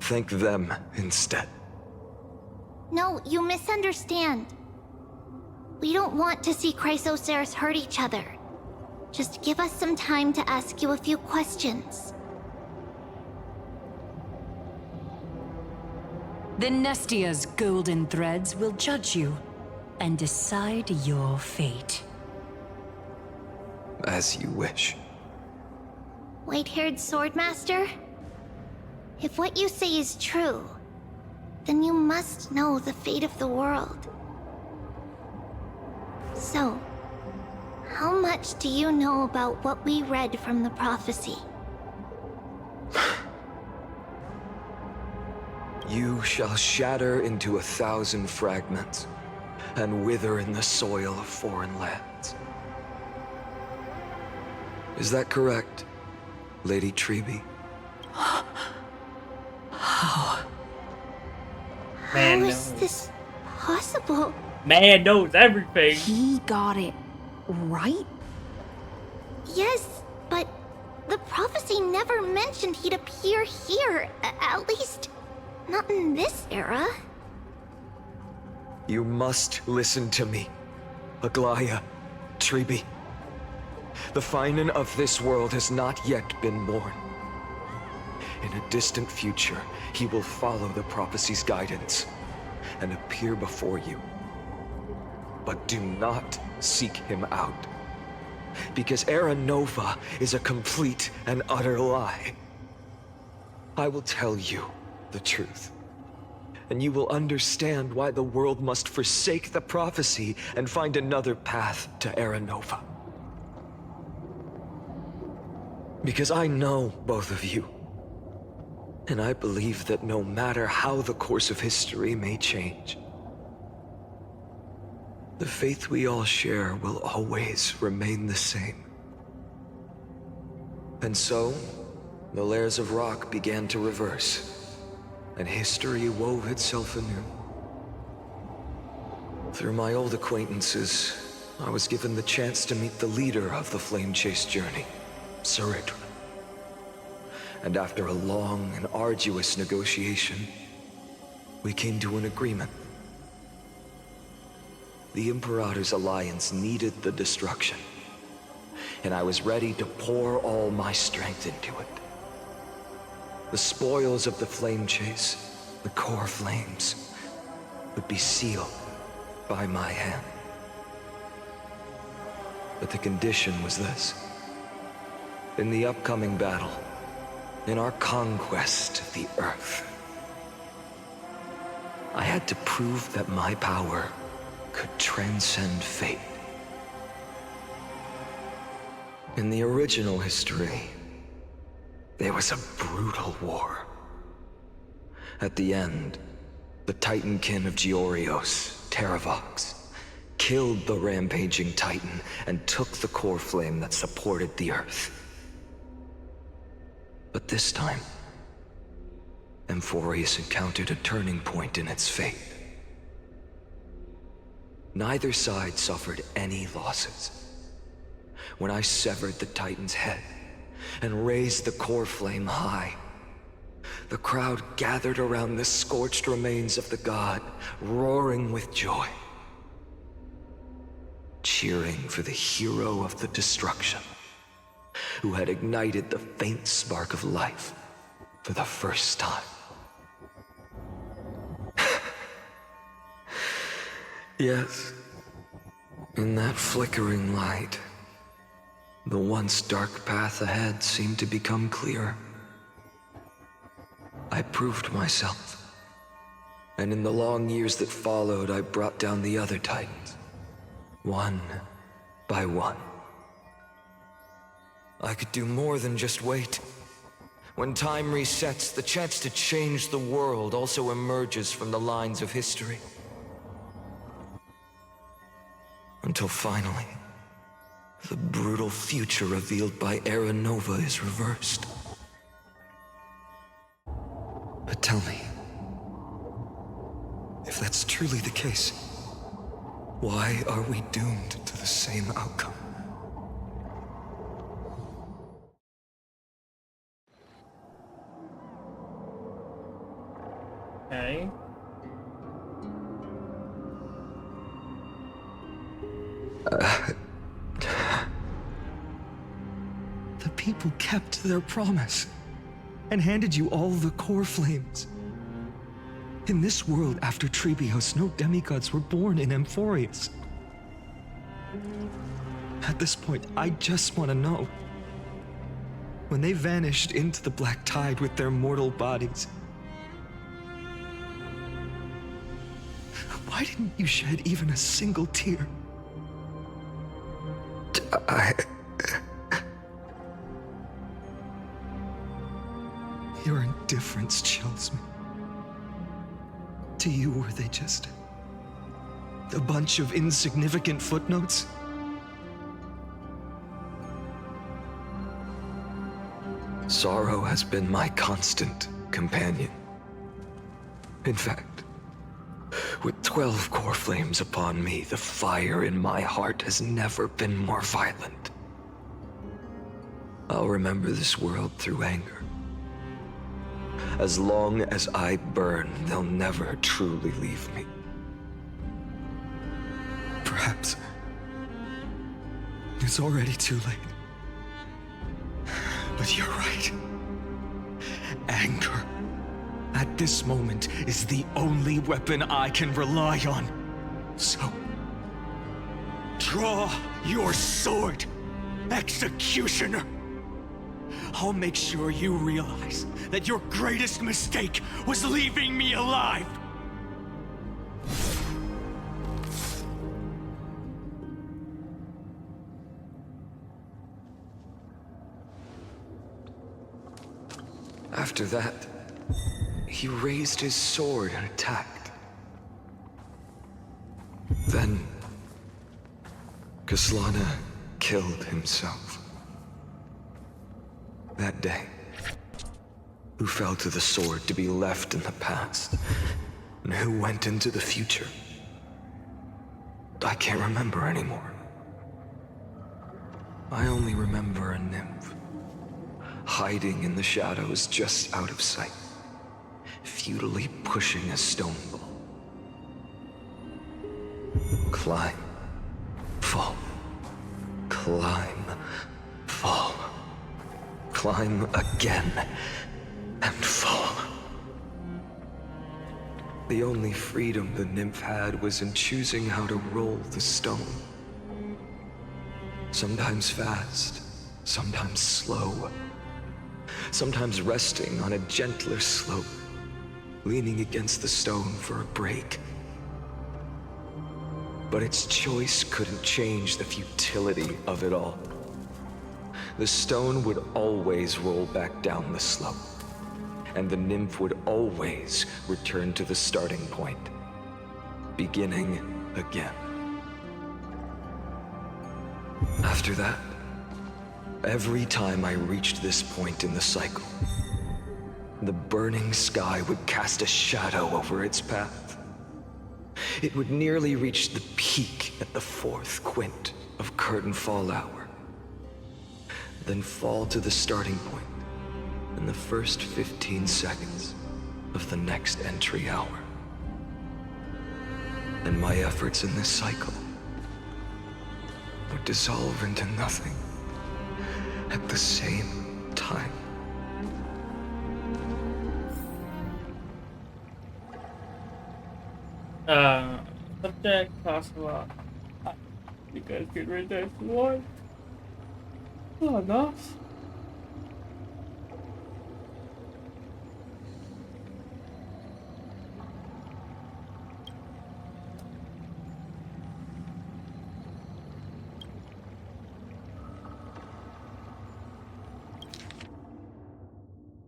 Thank them instead. No, you misunderstand. We don't want to see Chrysoceres hurt each other. Just give us some time to ask you a few questions. The Nestia's golden threads will judge you and decide your fate. As you wish. White-haired Swordmaster? If what you say is true, then you must know the fate of the world. So, how much do you know about what we read from the prophecy? You shall shatter into 1,000 fragments and wither in the soil of foreign lands. Is that correct, Lady Treby? How? Man How is this possible? Man knows everything. He got it right? Yes, but the prophecy never mentioned he'd appear here. At least, not in this era. You must listen to me, Aglaya, Treby. The Finan of this world has not yet been born. In a distant future, he will follow the prophecy's guidance and appear before you. But do not seek him out, because Era Nova is a complete and utter lie. I will tell you the truth, and you will understand why the world must forsake the prophecy and find another path to Era Nova. Because I know both of you, and I believe that no matter how the course of history may change, the faith we all share will always remain the same. And so, the layers of rock began to reverse, and history wove itself anew. Through my old acquaintances, I was given the chance to meet the leader of the Flame Chase journey, Siridra. And after a long and arduous negotiation, we came to an agreement. The Imperator's alliance needed the destruction, and I was ready to pour all my strength into it. The spoils of the Flame Chase, the core flames, would be sealed by my hand. But the condition was this. In the upcoming battle, in our conquest of the Earth, I had to prove that my power could transcend fate. In the original history, there was a brutal war. At the end, the Titankin of Georios, Terravox, killed the rampaging Titan and took the core flame that supported the Earth. But this time, Amphorius encountered a turning point in its fate. Neither side suffered any losses. When I severed the Titan's head and raised the core flame high, the crowd gathered around the scorched remains of the god, roaring with joy, cheering for the hero of the destruction, who had ignited the faint spark of life for the first time. Yes, in that flickering light, the once dark path ahead seemed to become clearer. I proved myself, and in the long years that followed, I brought down the other Titans, one by one. I could do more than just wait. When time resets, the chance to change the world also emerges from the lines of history. Until finally, the brutal future revealed by Era Nova is reversed. But tell me, if that's truly the case, why are we doomed to the same outcome? Okay. The people kept their promise and handed you all the core flames. In this world after Trebios, no demigods were born in Amphorius. At this point, I just want to know. When they vanished into the black tide with their mortal bodies, why didn't you shed even a single tear? Your indifference chills me. To you, were they just a bunch of insignificant footnotes? Sorrow has been my constant companion. In fact, with 12 core flames upon me, the fire in my heart has never been more violent. I'll remember this world through anger. As long as I burn, they'll never truly leave me. Perhaps it's already too late. But you're right. Anger, at this moment, is the only weapon I can rely on. So, draw your sword, Executioner! I'll make sure you realize that your greatest mistake was leaving me alive! After that, he raised his sword and attacked. Then, Kaslana killed himself. That day, who fell to the sword to be left in the past, and who went into the future, I can't remember anymore. I only remember a nymph, hiding in the shadows just out of sight, futilely pushing a stone ball. Climb, fall, climb, fall, climb again, and fall. The only freedom the nymph had was in choosing how to roll the stone. Sometimes fast, sometimes slow. Sometimes resting on a gentler slope, leaning against the stone for a break. But its choice couldn't change the futility of it all. The stone would always roll back down the slope, and the nymph would always return to the starting point, beginning again. After that, every time I reached this point in the cycle, the burning sky would cast a shadow over its path. It would nearly reach the peak at the 4th quint of curtain fall hour, then fall to the starting point in the first 15 seconds of the next entry hour. And my efforts in this cycle would dissolve into nothing at the same time. Subject possible. You guys get rid of this one. Oh, enough.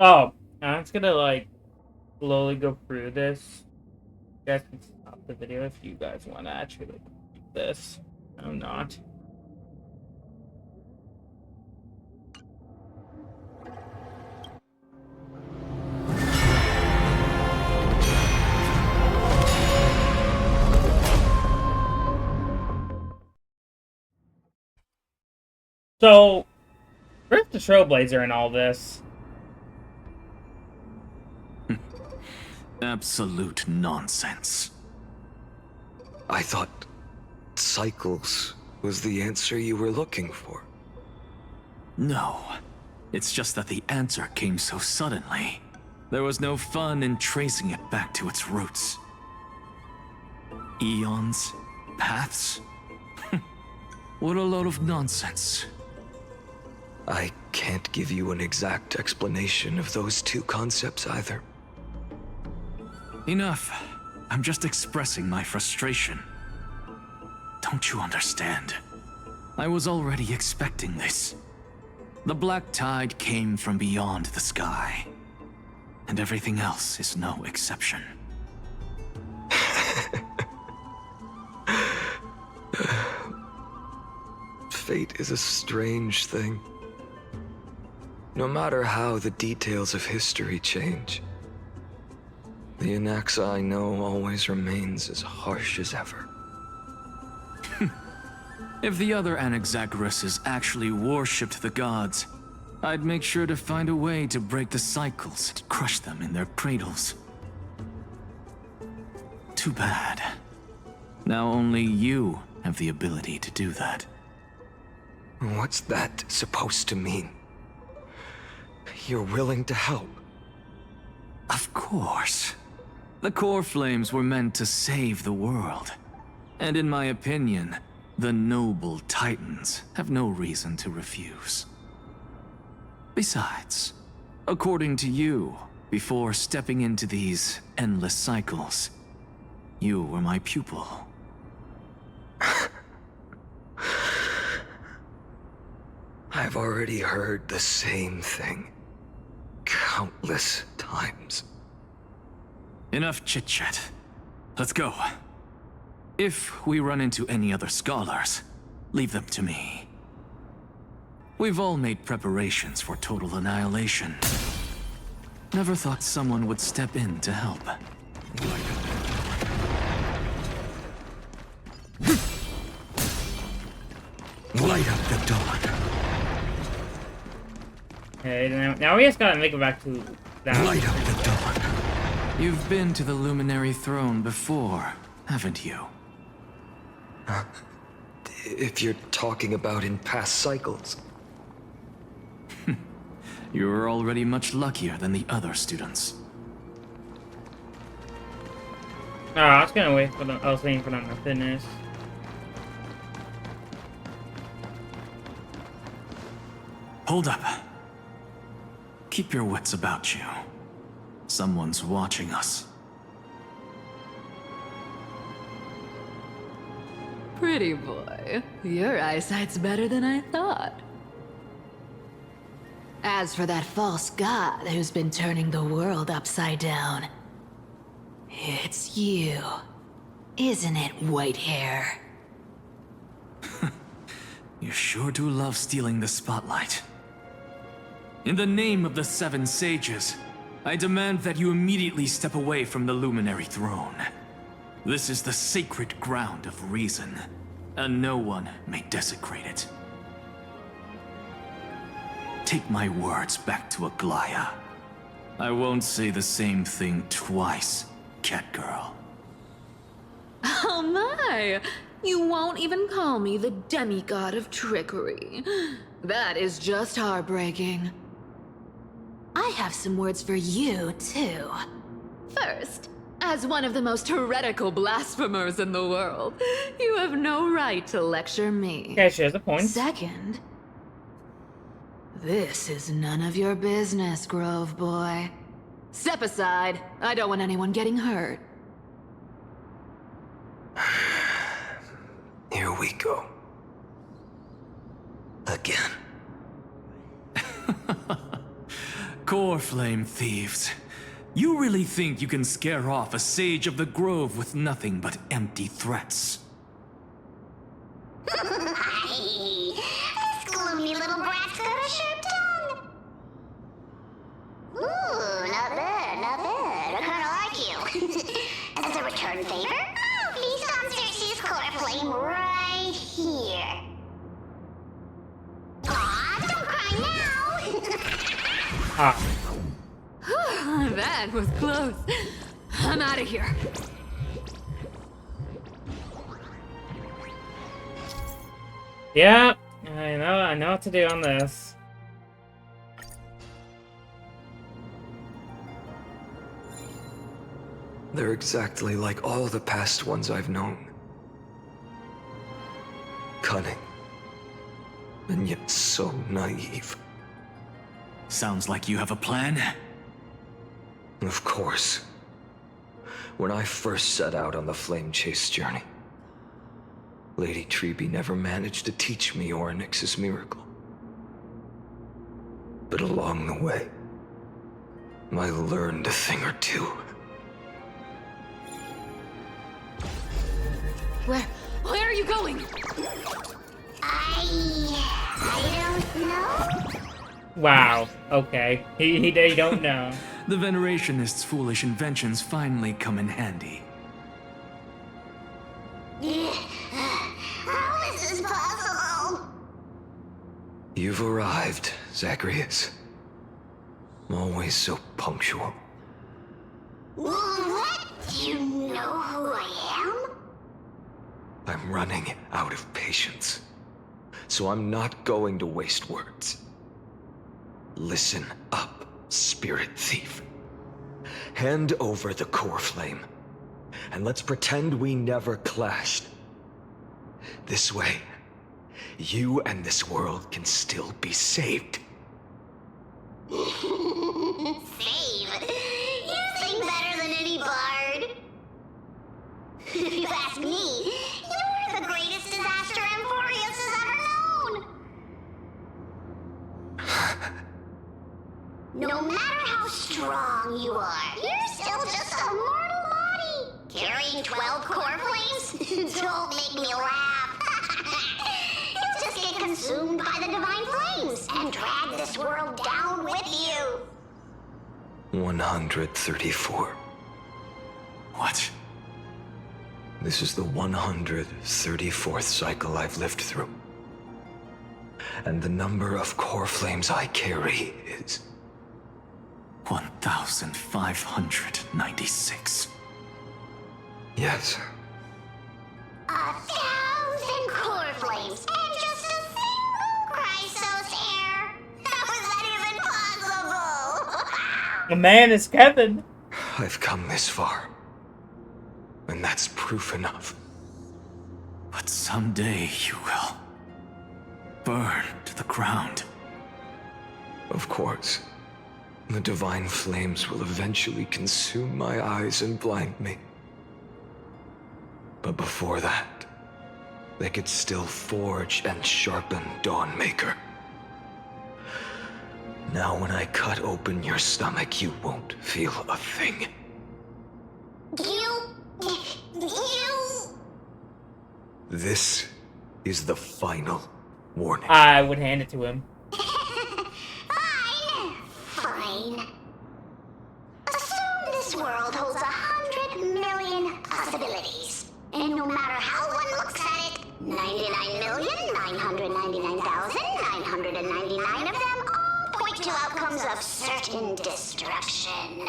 Oh, I'm just gonna like slowly go through this. You guys can stop the video if you guys want to actually do this. I'm not. So, where's the Trailblazer in all this? Absolute nonsense. I thought cycles was the answer you were looking for. No. It's just that the answer came so suddenly. There was no fun in tracing it back to its roots. Eons? Paths? What a load of nonsense. I can't give you an exact explanation of those two concepts either. Enough. I'm just expressing my frustration. Don't you understand? I was already expecting this. The black tide came from beyond the sky. And everything else is no exception. Fate is a strange thing. No matter how the details of history change, the Anaxa I know always remains as harsh as ever. If the other Anaxagoras actually worshipped the gods, I'd make sure to find a way to break the cycles and crush them in their cradles. Too bad. Now only you have the ability to do that. What's that supposed to mean? You're willing to help? Of course. The core flames were meant to save the world. And in my opinion, the noble Titans have no reason to refuse. Besides, according to you, before stepping into these endless cycles, you were my pupil. I've already heard the same thing countless times. Enough chit-chat. Let's go. If we run into any other scholars, leave them to me. We've all made preparations for total annihilation. Never thought someone would step in to help. Light up the dawn. Okay, now we just gotta make it back to that. Light up the dawn. You've been to the Luminary Throne before, haven't you? If you're talking about in past cycles. You're already much luckier than the other students. Oh, I was gonna wait for them. I was waiting for them to finish. Hold up. Keep your wits about you. Someone's watching us. Pretty boy, your eyesight's better than I thought. As for that false god who's been turning the world upside down, it's you, isn't it, Whitehair? You sure do love stealing the spotlight. In the name of the Seven Sages, I demand that you immediately step away from the Luminary Throne. This is the sacred ground of reason, and no one may desecrate it. Take my words back to Aglaya. I won't say the same thing twice, Catgirl. Oh my! You won't even call me the demigod of trickery. That is just heartbreaking. I have some words for you, too. First, as one of the most heretical blasphemers in the world, you have no right to lecture me. Okay, she has a point. Second, this is none of your business, Grove Boy. Step aside. I don't want anyone getting hurt. Here we go. Again. Core Flame thieves. You really think you can scare off a Sage of the Grove with nothing but empty threats? This gloomy little brat's got a sharp tongue. Ooh, not bad, not bad. I kinda like you. As a return favor, feast on Cersei's core flame right here. Aw, don't cry now. That was close. I'm out of here. Yeah, I know what to do on this. They're exactly like all the past ones I've known. Cunning. And yet so naive. Sounds like you have a plan? Of course. When I first set out on the Flame Chase journey, Lady Treby never managed to teach me Orynyx's miracle. But along the way, I learned a thing or two. Where are you going? I don't know. Wow. Okay. He don't know. The Venerationists' foolish inventions finally come in handy. How is this possible? You've arrived, Zacharias. Always so punctual. What? Do you know who I am? I'm running out of patience. So I'm not going to waste words. Listen up, Spirit Thief. Hand over the core flame, and let's pretend we never clashed. This way, you and this world can still be saved. Save? You sing better than any bard. If you ask me, you're the greatest disaster Amphorius has ever known. No matter how strong you are, you're still just a mortal body. Carrying 12 core flames? Don't make me laugh. You'll just get consumed by the divine flames and drag this world down with you. 134. What? This is the 134th cycle I've lived through. And the number of core flames I carry is 1,596. Yes. 1,000 core flames and just a single Chrysos heir. How is that even possible? The man is Kevin. I've come this far. And that's proof enough. But someday you will burn to the ground. Of course. The divine flames will eventually consume my eyes and blind me. But before that, they could still forge and sharpen Dawnmaker. Now when I cut open your stomach, you won't feel a thing. You... This is the final warning. I would hand it to him. Fine. Assume this world holds 100 million possibilities. And no matter how one looks at it, 99,999,999 of them all point to outcomes of certain destruction.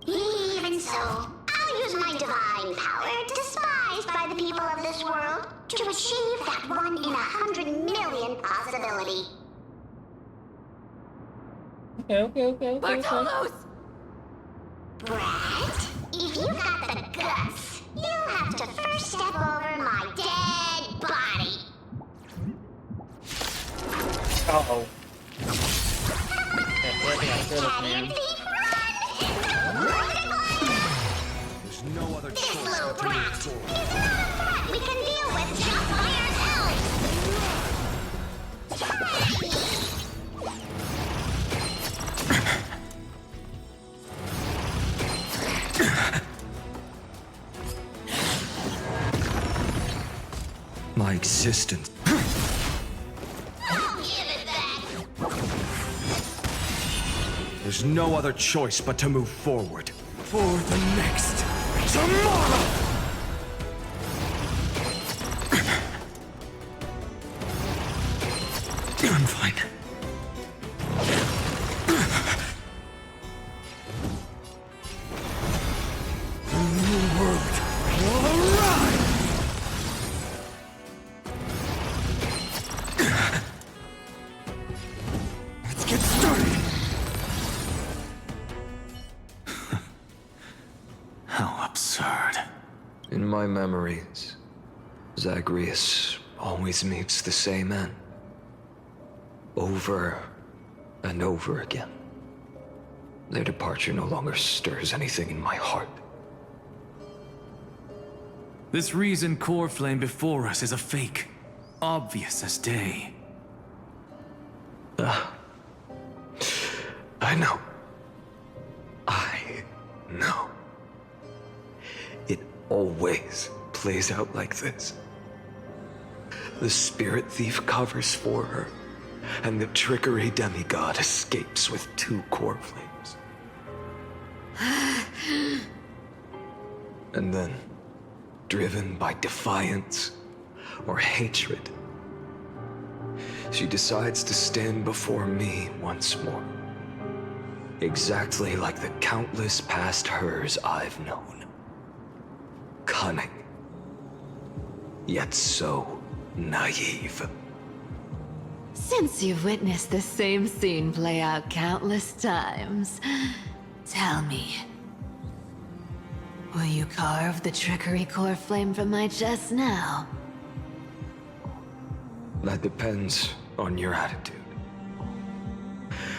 Even so, I'll use my divine power, despised by the people of this world, to achieve that 1 in 100 million possibility. Okay. Bartolos! Brat, if you got the guts, you'll have to first step over my dead body. Uh-oh. There's no other This choice little but to brat move is forward. not a threat we can deal with just by ourselves. My existence. I'll give it back. There's no other choice but to move forward. For the next tomorrow! I'm fine. The new world will arrive! Let's get started! How absurd. In my memories, Zagreus always meets the same end. Over and over again. Their departure no longer stirs anything in my heart. This reason core flame before us is a fake. Obvious as day. I know. I know. It always plays out like this. The spirit thief covers for her, and the trickery demigod escapes with 2 core flames. And then, driven by defiance or hatred, she decides to stand before me once more. Exactly like the countless past hers I've known. Cunning. Yet so naive. Since you've witnessed the same scene play out countless times, tell me, will you carve the trickery core flame from my chest now? That depends on your attitude.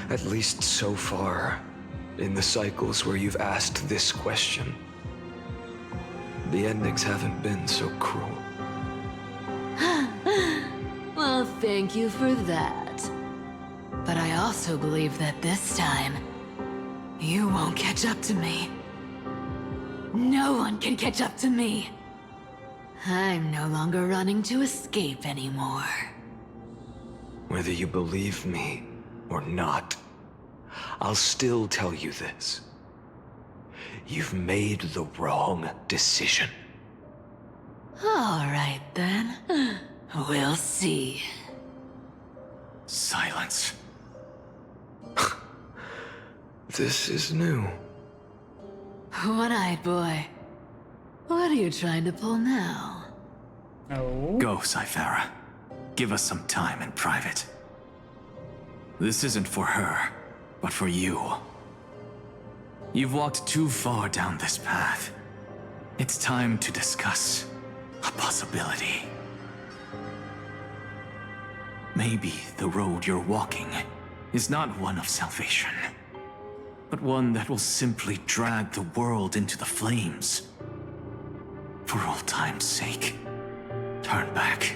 At least so far, in the cycles where you've asked this question, the endings haven't been so cruel. Well, thank you for that. But I also believe that this time, you won't catch up to me. No one can catch up to me. I'm no longer running to escape anymore. Whether you believe me or not, I'll still tell you this. You've made the wrong decision. All right, then. We'll see. Silence. This is new. One-eyed boy. What are you trying to pull now? No. Go, Cyphera. Give us some time in private. This isn't for her, but for you. You've walked too far down this path. It's time to discuss a possibility. Maybe the road you're walking is not one of salvation, but one that will simply drag the world into the flames. For old time's sake, turn back.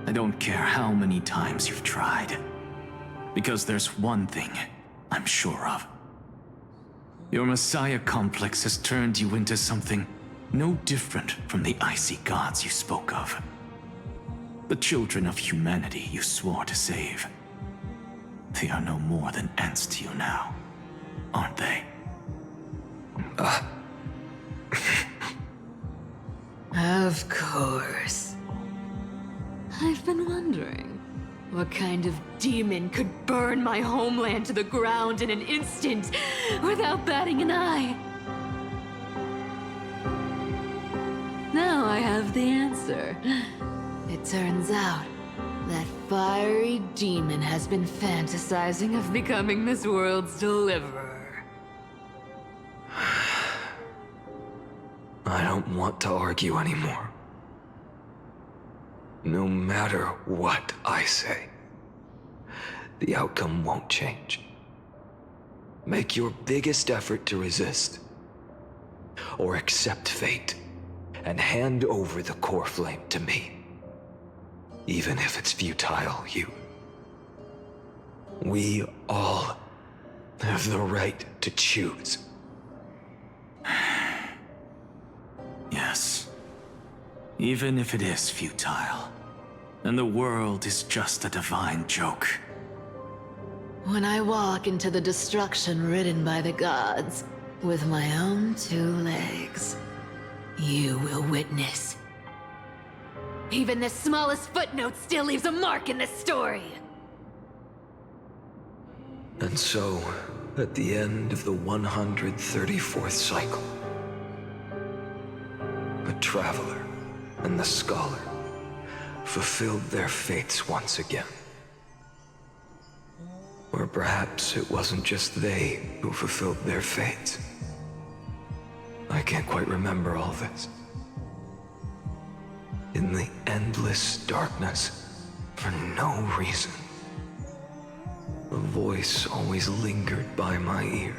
I don't care how many times you've tried. Because there's one thing I'm sure of. Your Messiah complex has turned you into something no different from the icy gods you spoke of. The children of humanity you swore to save. They are no more than ants to you now, aren't they? Of course. I've been wondering, what kind of demon could burn my homeland to the ground in an instant without batting an eye? Now I have the answer. It turns out that fiery demon has been fantasizing of becoming this world's deliverer. I don't want to argue anymore. No matter what I say, the outcome won't change. Make your biggest effort to resist, or accept fate, and hand over the core flame to me. Even if it's futile, we all have the right to choose. Yes. Even if it is futile, and the world is just a divine joke. When I walk into the destruction written by the gods, with my own 2 legs, you will witness. Even the smallest footnote still leaves a mark in this story. And so, at the end of the 134th cycle, the Traveler and the Scholar fulfilled their fates once again. Or perhaps it wasn't just they who fulfilled their fates. I can't quite remember all this. In the endless darkness, for no reason, a voice always lingered by my ear.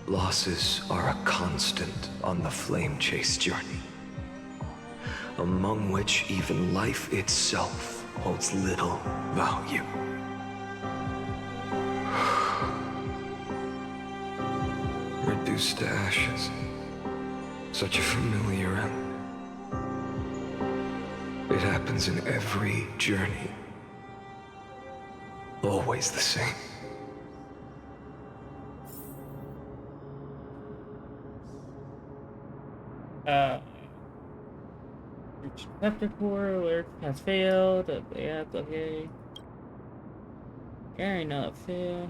Losses are a constant on the flame chase journey, among which even life itself holds little value. Reduced to ashes. Such a familiar end. It happens in every journey. Always the same. Receptor core alert has failed. Yeah, it's okay. Carrying up fail.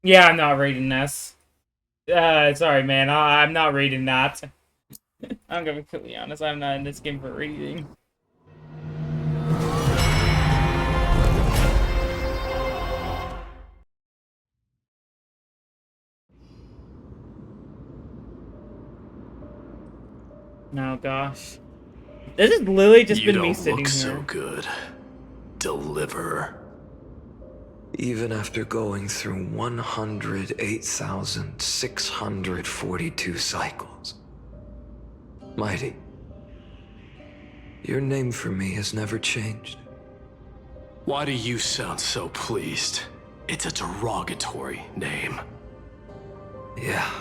Yeah, I'm not reading this. Sorry, man. I'm not reading that. I'm gonna be completely honest. I'm not in this game for reading. No, gosh. This has literally just been me sitting here. You don't look so good. Deliver. Even after going through 108,642 cycles. Mighty, your name for me has never changed. Why do you sound so pleased? It's a derogatory name. Yeah,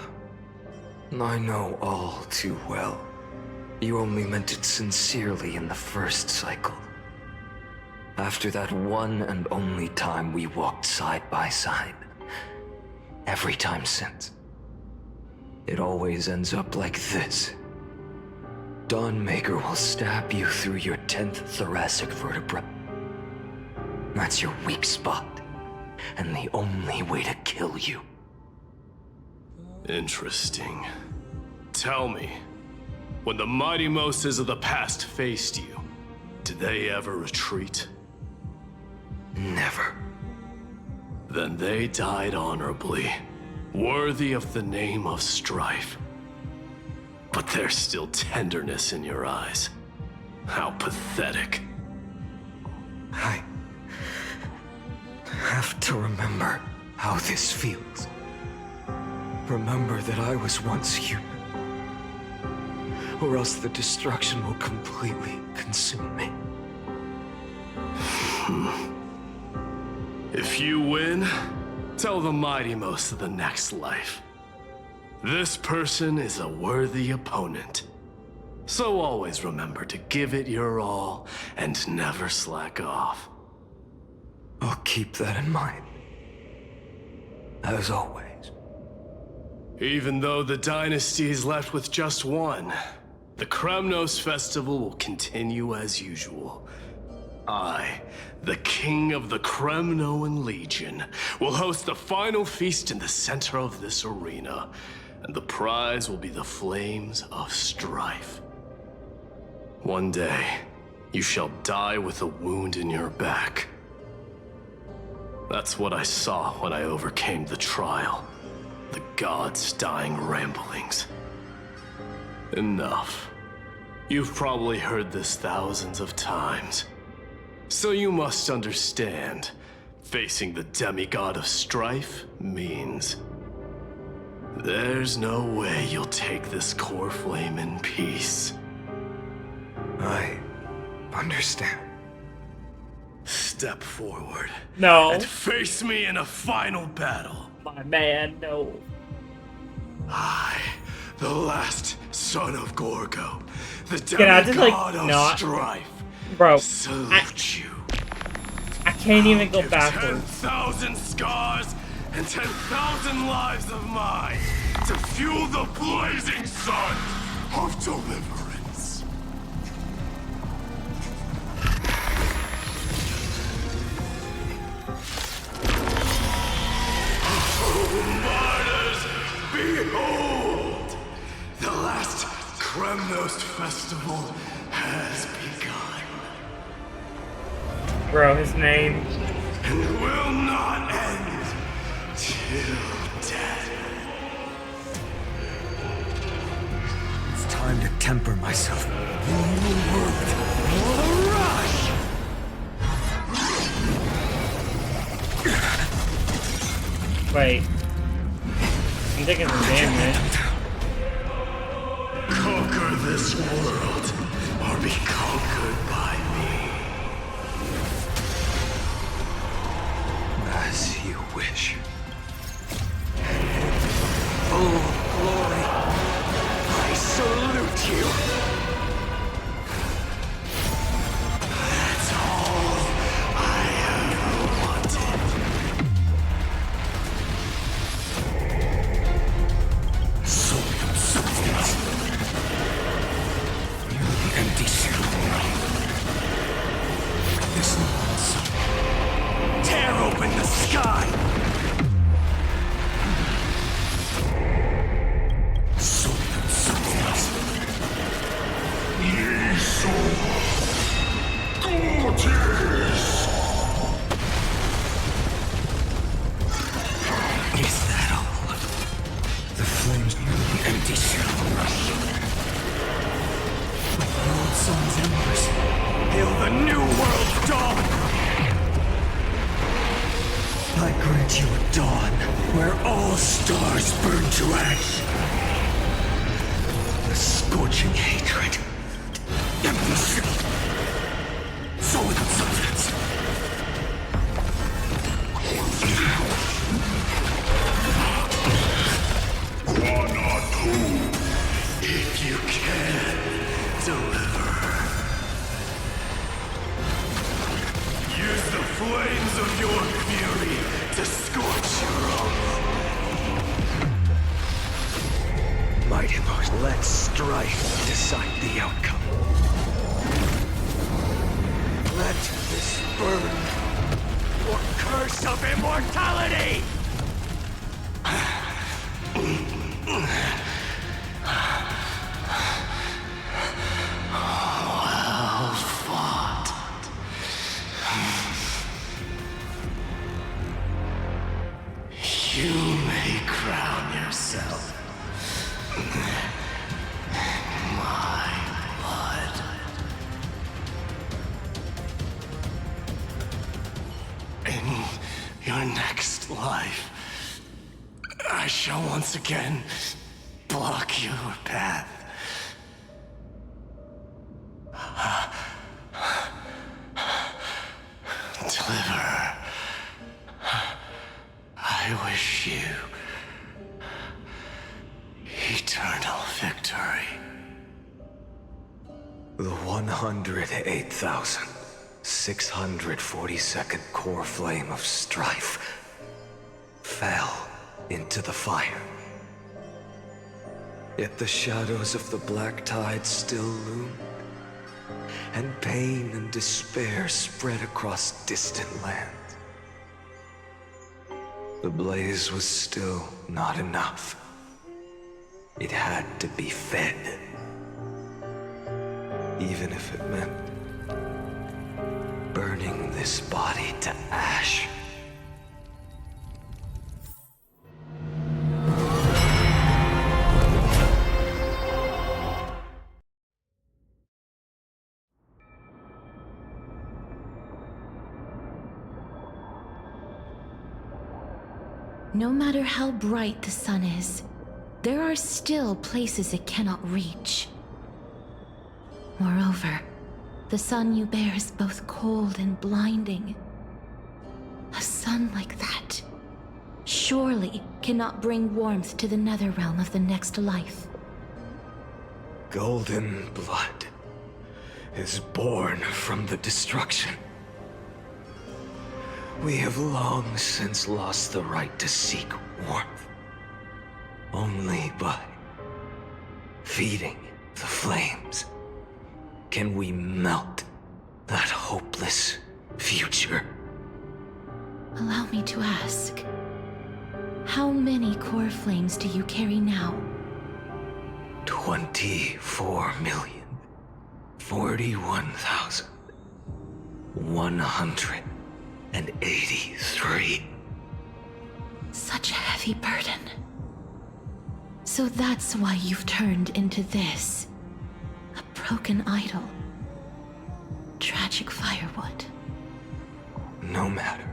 I know all too well. You only meant it sincerely in the first cycle. After that one and only time we walked side by side. Every time since. It always ends up like this. Dawnmaker will stab you through your 10th thoracic vertebra. That's your weak spot, and the only way to kill you. Interesting. Tell me, when the mighty Moses of the past faced you, did they ever retreat? Never. Then they died honorably, worthy of the name of strife. But there's still tenderness in your eyes. How pathetic. I have to remember how this feels. Remember that I was once human. Or else the destruction will completely consume me. If you win, tell the Mighty Most of the next life. This person is a worthy opponent. So always remember to give it your all and never slack off. I'll keep that in mind. As always. Even though the dynasty is left with just one, the Kremnos festival will continue as usual. I, the king of the Kremnoan Legion, will host the final feast in the center of this arena, and the prize will be the Flames of Strife. One day, you shall die with a wound in your back. That's what I saw when I overcame the trial. The gods' dying ramblings. Enough. You've probably heard this thousands of times. So you must understand, facing the demigod of strife means there's no way you'll take this core flame in peace. I understand. Step forward. No. And face me in a final battle. My man, no. I, the last son of Gorgo, the Can I just, like, demigod of not- strife, Bro, salute you. I can't even go Give backwards. 10,000 scars and 10,000 lives of mine to fuel the blazing sun of deliverance. Martyrs, behold! The last Kremnos festival has begun. Bro, his name. And will not end till death. It's time to temper myself. New world. Rush! Wait. I'm taking some damage. Conquer this world, or be conquered by me. As you wish. Full glory. I salute you. That's all I ever wanted. Soul of substance. The empty shell. This sun. Tear open the sky. Soul of substance. Is that all? The flames near the empty shell. With the old sun's embers, hail the new world's dawn! I grant you a dawn where all stars burn to ash. The scorching hatred. Empty shell. Soul without substance. If you can, deliver. Use the flames of your fury to scorch your own. Mighty Most, let strife decide the outcome. Let this burn, or curse of immortality! Well fought. You may crown yourself my blood. And your next life, I shall once again block your path. Deliver. I wish you eternal victory. The 108,642nd core flame of strife fell into the fire. Yet the shadows of the black tide still loomed, and pain and despair spread across distant lands. The blaze was still not enough. It had to be fed. Even if it meant burning this body to ash. No matter how bright the sun is, there are still places it cannot reach. Moreover, the sun you bear is both cold and blinding. A sun like that surely cannot bring warmth to the nether realm of the next life. Golden blood is born from the destruction. We have long since lost the right to seek warmth. Only by feeding the flames can we melt that hopeless future. Allow me to ask, how many core flames do you carry now? 24,041,183. Such a heavy burden. So that's why you've turned into this. A broken idol. Tragic firewood. No matter.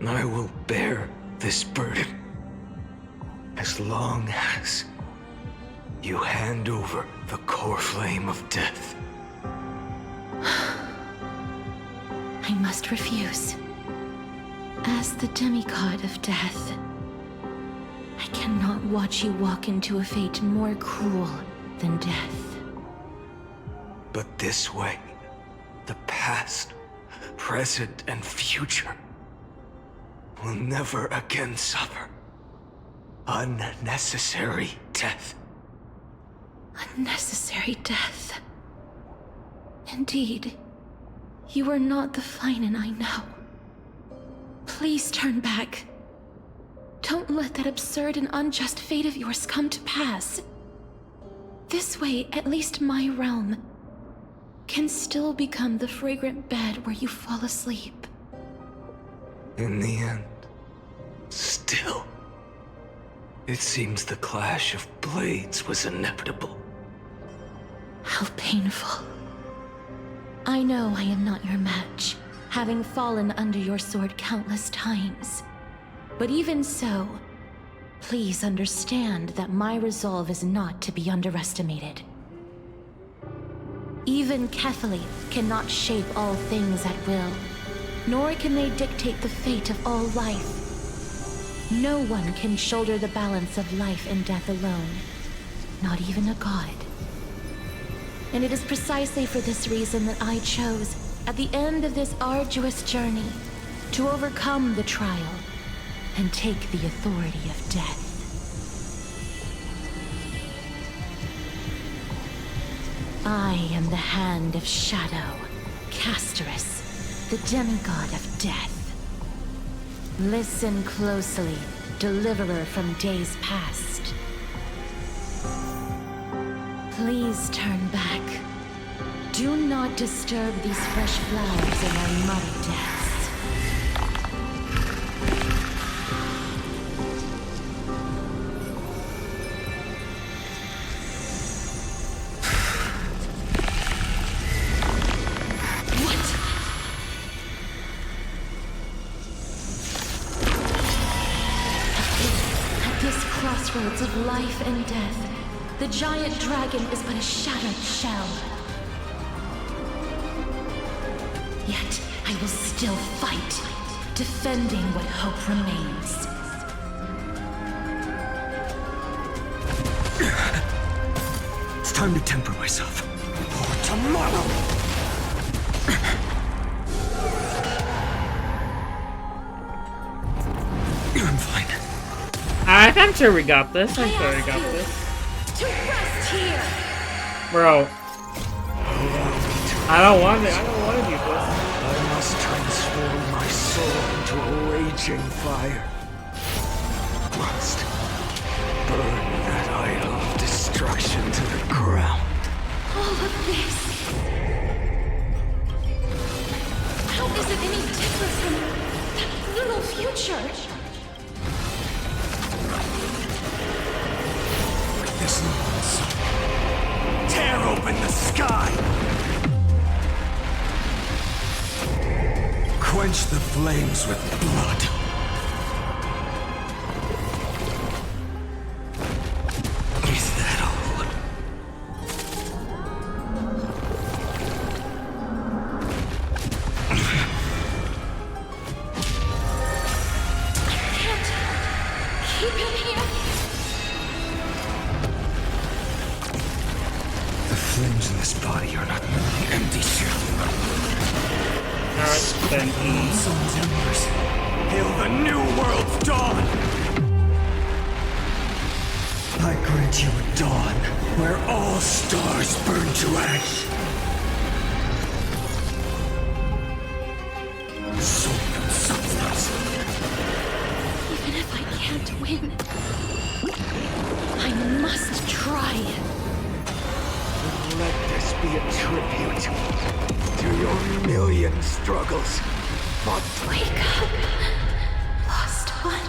I will bear this burden as long as you hand over the core flame of death. I must refuse. As the demigod of death, I cannot watch you walk into a fate more cruel than death. But this way, the past, present, and future will never again suffer unnecessary death. Unnecessary death. Indeed, you are not the Finan I know. Please turn back. Don't let that absurd and unjust fate of yours come to pass. This way, at least my realm can still become the fragrant bed where you fall asleep. In the end, still, it seems the clash of blades was inevitable. How painful. I know I am not your match, having fallen under your sword countless times. But even so, please understand that my resolve is not to be underestimated. Even Kefali cannot shape all things at will, nor can they dictate the fate of all life. No one can shoulder the balance of life and death alone, not even a god. And it is precisely for this reason that I chose, at the end of this arduous journey, to overcome the trial and take the authority of death. I am the Hand of Shadow, Casterus, the demigod of death. Listen closely, deliverer from days past. Please turn back. Do not disturb these fresh flowers in their muddy depths. crossroads of life and death, the giant dragon is but a shattered shell. Yet, I will still fight, defending what hope remains. It's time to temper myself. For tomorrow! I'm fine. I'm sure we got this. I'm sure we got this. To rest here! Bro. I don't want to do this. I must transform my soul into a raging fire. Must burn that idol of destruction to the ground. All of this. How is it any different from that brutal future? This once. Tear open the sky! Quench the flames with blood. Is that all? Keep him here. The flames in this body are not merely empty shell. Alright, then. Sun's embers. Hail the new world's dawn! I grant you a dawn where all stars burn to ash. Soul and substance. Even if I can't win, I must try. Let this be a tribute to your million struggles. But Wake up, lost one.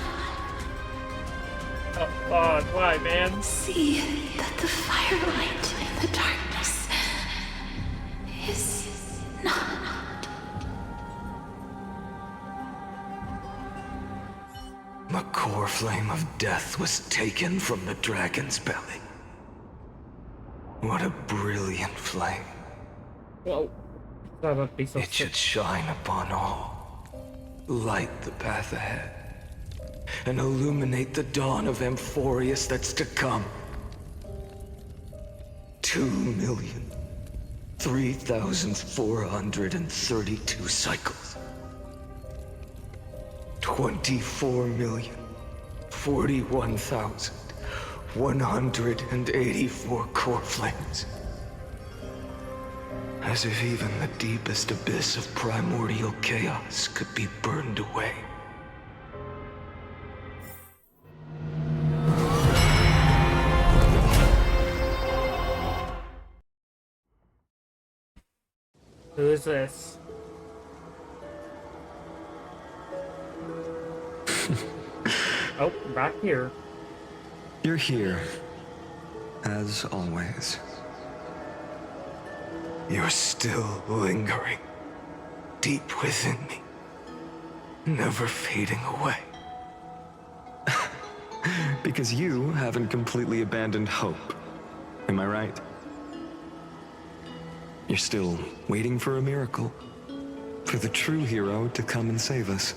Oh, fuck. Why, man? See that the firelight in the darkness is not. the core flame of death was taken from the dragon's belly. What a brilliant flame. Whoa. That would be so It should shine upon all, light the path ahead, and illuminate the dawn of Amphorius that's to come. 2,003,432 cycles. 24,041,184 core flames. As if even the deepest abyss of primordial chaos could be burned away. Who is this? Oh, back here. You're here, as always. You're still lingering, deep within me, never fading away. Because you haven't completely abandoned hope, am I right? You're still waiting for a miracle, for the true hero to come and save us.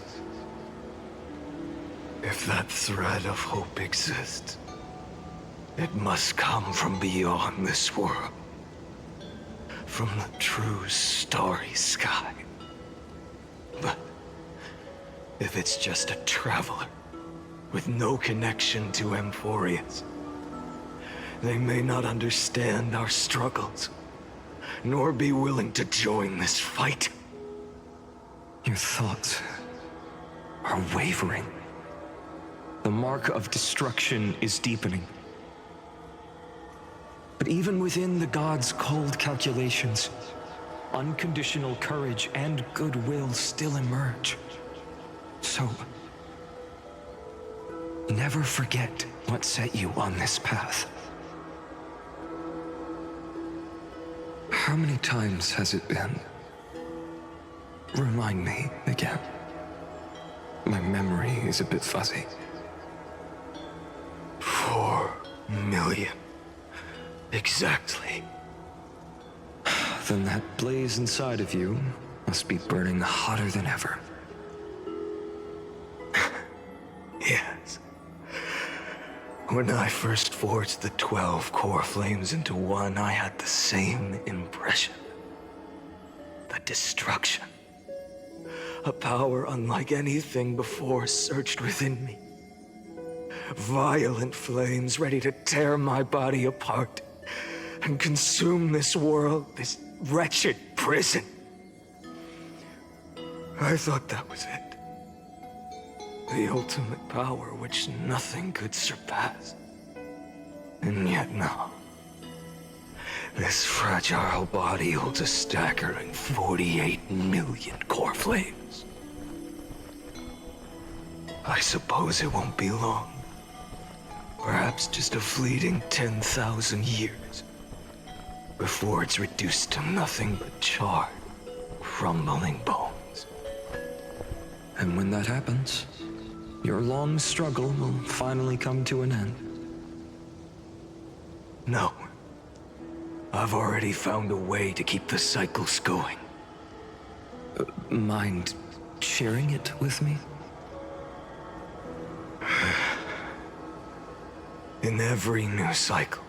If that thread of hope exists, it must come from beyond this world. From the true starry sky. But if it's just a traveler with no connection to Amphorius, they may not understand our struggles, nor be willing to join this fight. Your thoughts are wavering. The mark of destruction is deepening. But even within the gods' cold calculations, unconditional courage and goodwill still emerge. So, never forget what set you on this path. How many times has it been? Remind me again. My memory is a bit fuzzy. million. Exactly. Then that blaze inside of you must be burning hotter than ever. Yes. When I first forged the 12 core flames into one, I had the same impression. The destruction. A power unlike anything before surged within me. Violent flames ready to tear my body apart and consume this world, this wretched prison. I thought that was it. The ultimate power which nothing could surpass. And yet no. This fragile body holds a staggering 48 million core flames. I suppose it won't be long. Perhaps just a fleeting 10,000 years. Before it's reduced to nothing but charred, crumbling bones. And when that happens, your long struggle will finally come to an end. No. I've already found a way to keep the cycles going. Mind sharing it with me? In every new cycle,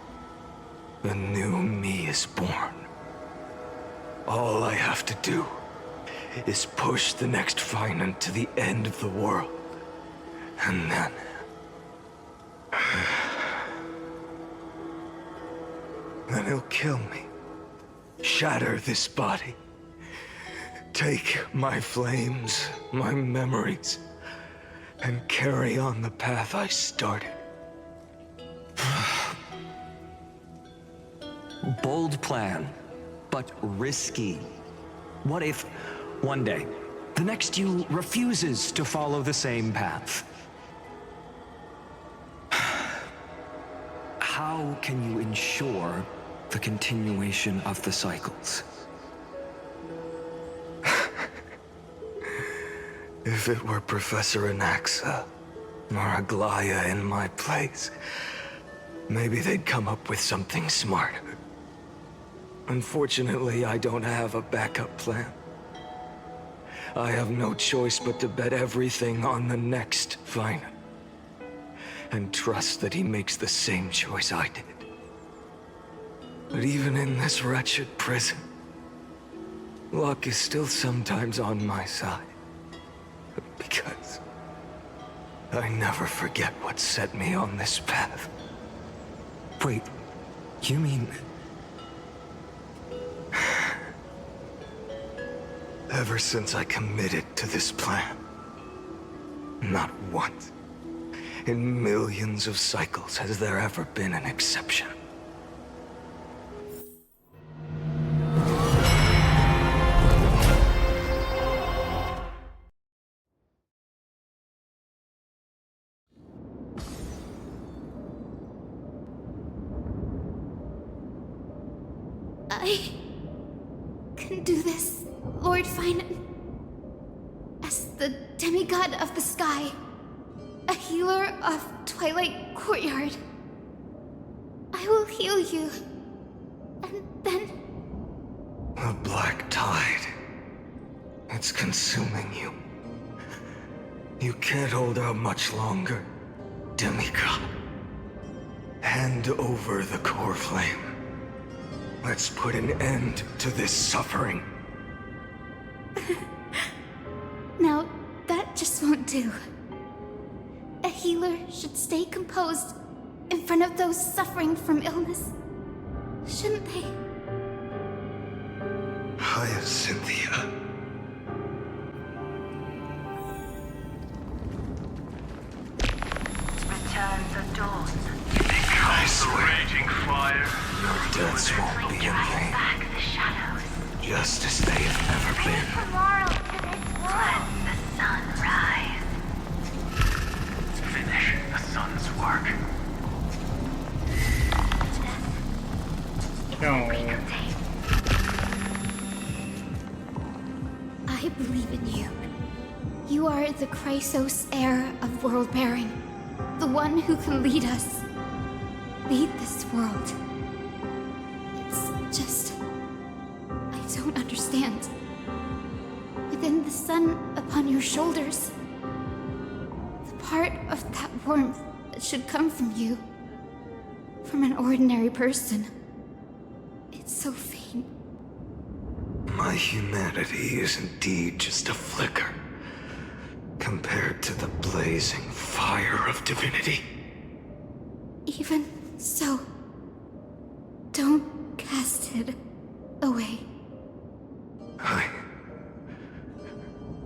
a new me is born. All I have to do is push the next Finant to the end of the world. And then... then he'll kill me. Shatter this body. Take my flames, my memories, and carry on the path I started. Bold plan, but risky. What if, one day, the next you refuses to follow the same path? How can you ensure the continuation of the cycles? If it were Professor Anaxa or Aglaya in my place, maybe they'd come up with something smarter. Unfortunately, I don't have a backup plan. I have no choice but to bet everything on the next Finant. And trust that he makes the same choice I did. But even in this wretched prison, luck is still sometimes on my side. Because I never forget what set me on this path. Wait, you mean... Ever since I committed to this plan, not once, in millions of cycles has there ever been an exception. I can do this, Lord Finant. As the demigod of the sky, a healer of Twilight Courtyard, I will heal you, and then... The black tide. It's consuming you. You can't hold out much longer, demigod. Hand over the core flame. Let's put an end to this suffering. Now, that just won't do. A healer should stay composed in front of those suffering from illness, shouldn't they? Hyacinthia. Return the dawn. I swear, Raging fire. your deaths won't be in vain. Back the shadows. Just as they have never been. Tomorrow to this world. Let the sun rise. Finish the sun's work. No. I believe in you. You are the Chrysos heir of world-bearing, the one who can lead us. lead this world. It's just... I don't understand. Within the sun upon your shoulders, the part of that warmth that should come from you, from an ordinary person, it's so faint. My humanity is indeed just a flicker, compared to the blazing fire of divinity. Even so, don't cast it away. I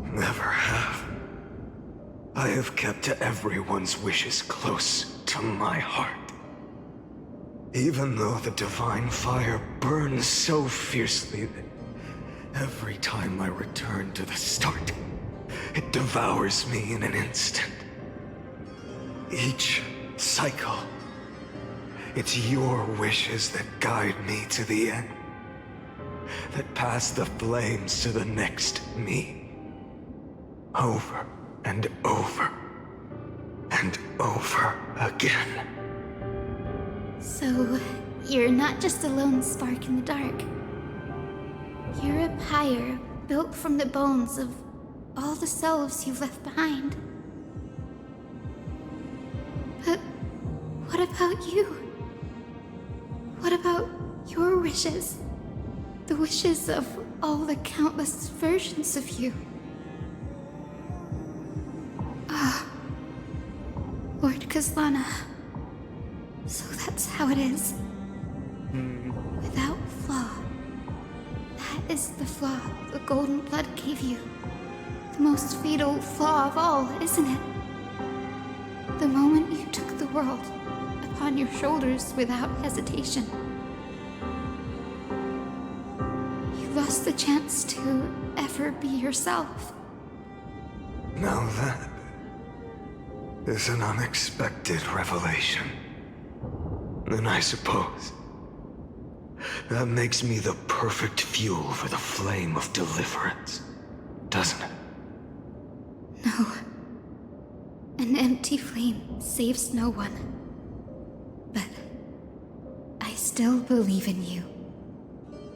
never have. I have kept everyone's wishes close to my heart. Even though the divine fire burns so fiercely that every time I return to the start, it devours me in an instant. Each cycle, it's your wishes that guide me to the end, that pass the flames to the next me. Over and over and over again. So, you're not just a lone spark in the dark. You're a pyre built from the bones of all the selves you've left behind. But what about you? What about your wishes? The wishes of all the countless versions of you? Ah, Lord Kazlana. So that's how it is. Without flaw. That is the flaw the golden blood gave you. The most fatal flaw of all, isn't it? The moment you took the world upon your shoulders without hesitation. You lost the chance to ever be yourself. Now that is an unexpected revelation. And I suppose that makes me the perfect fuel for the flame of deliverance, doesn't it? No. An empty flame saves no one. But I still believe in you,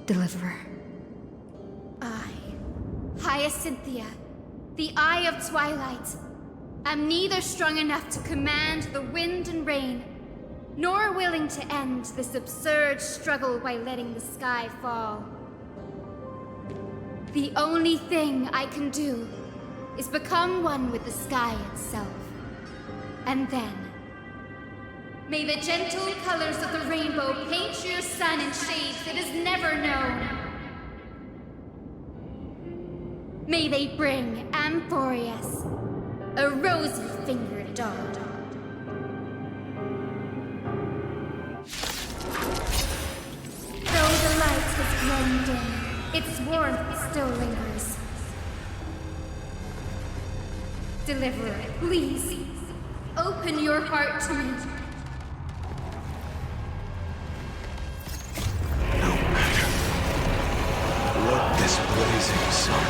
Deliverer. I, Hyacinthia, the Eye of Twilight, am neither strong enough to command the wind and rain, nor willing to end this absurd struggle by letting the sky fall. The only thing I can do is become one with the sky itself. And then, may the gentle colors of the rainbow paint your sun in shades it has never known. May they bring Amphorius a rosy-fingered dawn. Though the light has grown dim, its warmth still lingers. Deliverer, please, open your heart to me. No matter. Let this blazing sun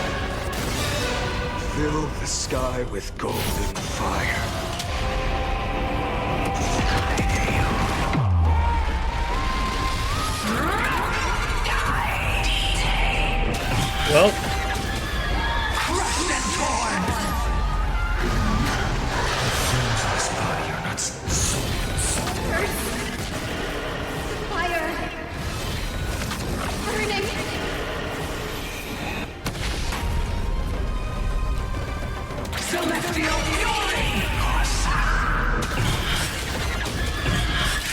fill the sky with golden fire. Well. Crushed and torn! The this body are not so Fire! Burning! Celestial fury!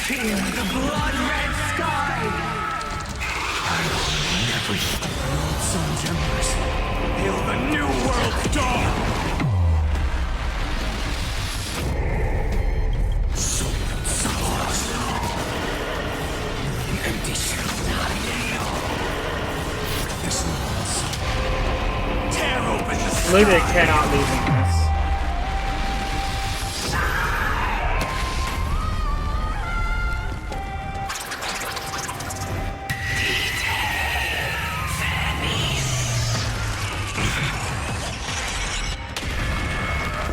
Feel the blood-red sky! I will never eat the world's sun's embers. Hail the new world's dawn! So an empty shell not nail. This one's tear open the sky. Literally cannot lose in this.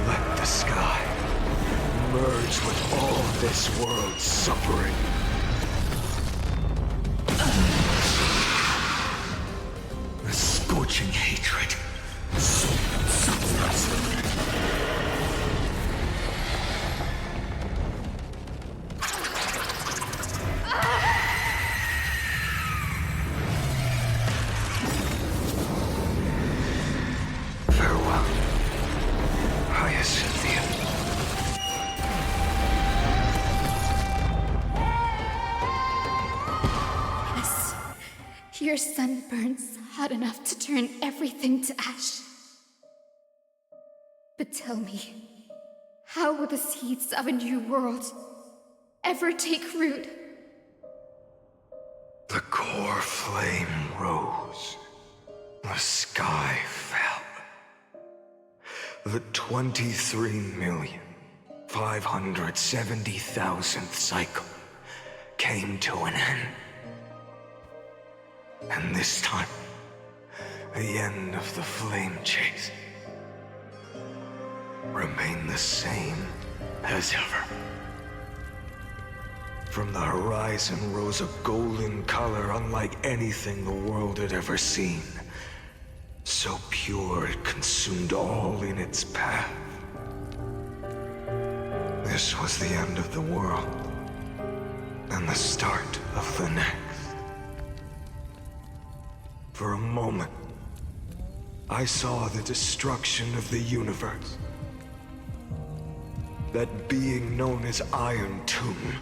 Let the sky merge with all this world's suffering. your sun burns hot enough to turn everything to ash. But tell me, how will the seeds of a new world ever take root? The core flame rose. The sky fell. The 23,570,000th cycle came to an end. And this time, the end of the flame chase remained the same as ever. From the horizon rose a golden color unlike anything the world had ever seen. So pure it consumed all in its path. This was the end of the world, and the start of the next. For a moment, I saw the destruction of the universe. That being known as Iron Tomb,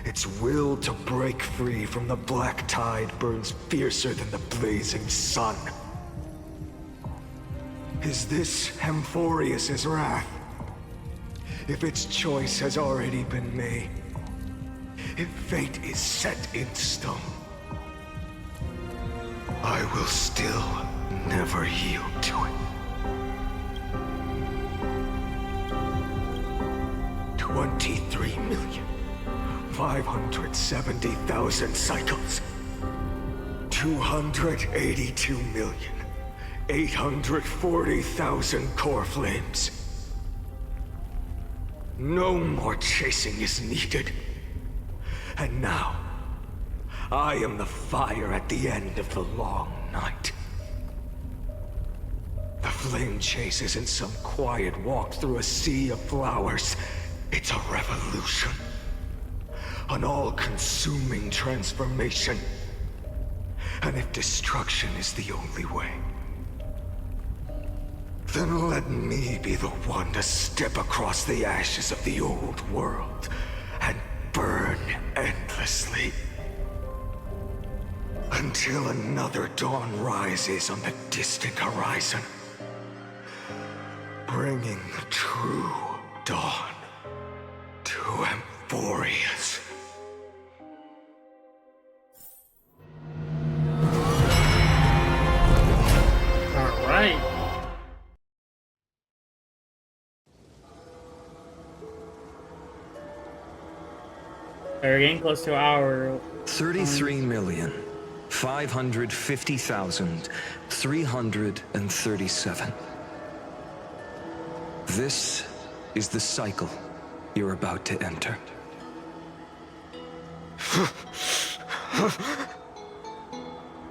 its will to break free from the black tide burns fiercer than the blazing sun. Is this Amphorius's wrath? If its choice has already been made, if fate is set in stone, I will still never yield to it. 23,570,000 cycles. 282,840,000 core flames. No more chasing is needed. And now, I am the fire at the end of the long night. The flame chase isn't some quiet walk through a sea of flowers. It's a revolution. An all-consuming transformation. And if destruction is the only way, then let me be the one to step across the ashes of the old world and burn endlessly. Until another dawn rises on the distant horizon, bringing the true dawn to Amphorius. All right. We're getting close to our 33,550,337. This is the cycle you're about to enter.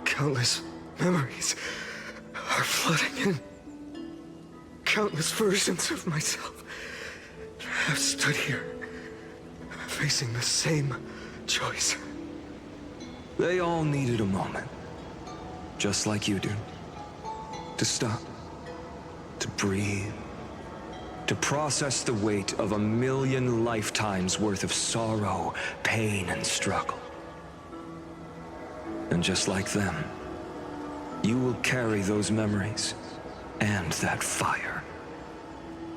Countless memories are flooding in. Countless versions of myself have stood here, facing the same choice. They all needed a moment, just like you do. To stop, to breathe, to process the weight of 1,000,000 lifetimes worth of sorrow, pain, and struggle. And just like them, you will carry those memories and that fire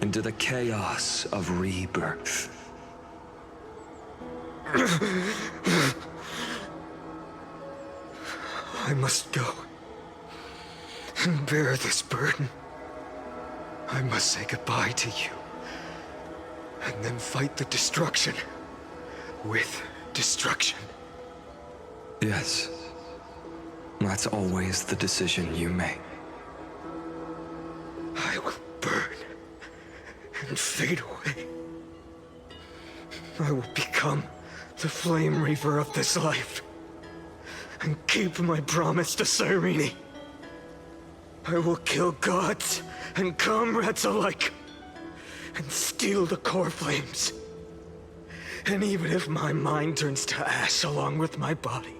into the chaos of rebirth. I must go and bear this burden. I must say goodbye to you, and then fight the destruction with destruction. Yes, that's always the decision you make. I will burn and fade away. I will become the Flame Reaver of this life, and keep my promise to Cyrene. I will kill gods and comrades alike, and steal the core flames. And even if my mind turns to ash along with my body,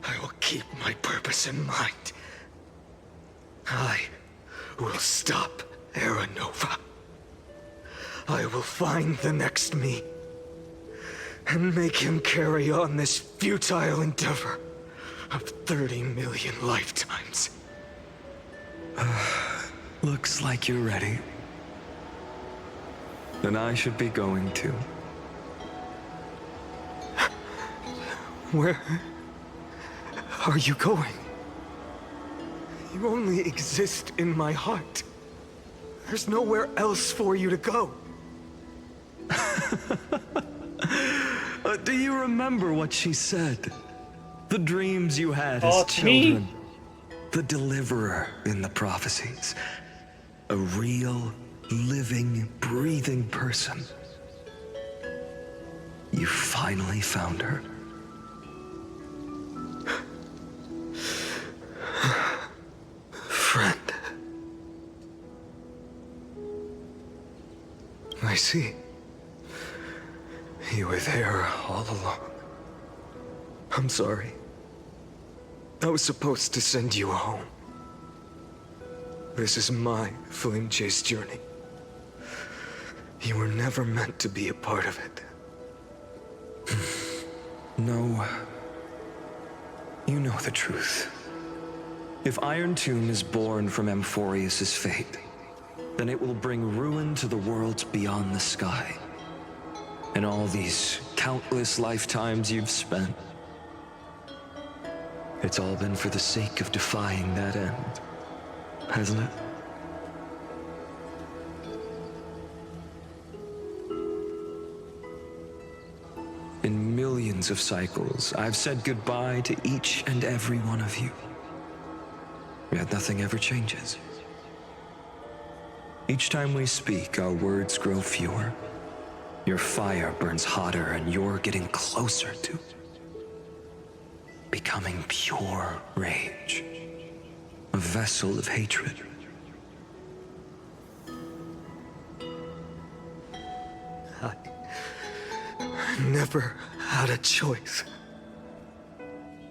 I will keep my purpose in mind. I will stop Era Nova. I will find the next me, and make him carry on this futile endeavor of 30 million lifetimes. Looks like you're ready. Then I should be going too. Where are you going? You only exist in my heart. There's nowhere else for you to go. Do you remember what she said? The dreams you had as children. The deliverer in the prophecies. A real, living, breathing person. You finally found her. Friend. I see. You were there all along. I'm sorry. I was supposed to send you home. This is my flame chase journey. You were never meant to be a part of it. No. You know the truth. If Iron Tomb is born from Amphorius' fate, then it will bring ruin to the worlds beyond the sky. And all these countless lifetimes you've spent, it's all been for the sake of defying that end, hasn't it? In millions of cycles, I've said goodbye to each and every one of you. Yet nothing ever changes. Each time we speak, our words grow fewer. Your fire burns hotter, and you're getting closer to becoming pure rage. A vessel of hatred. I never had a choice.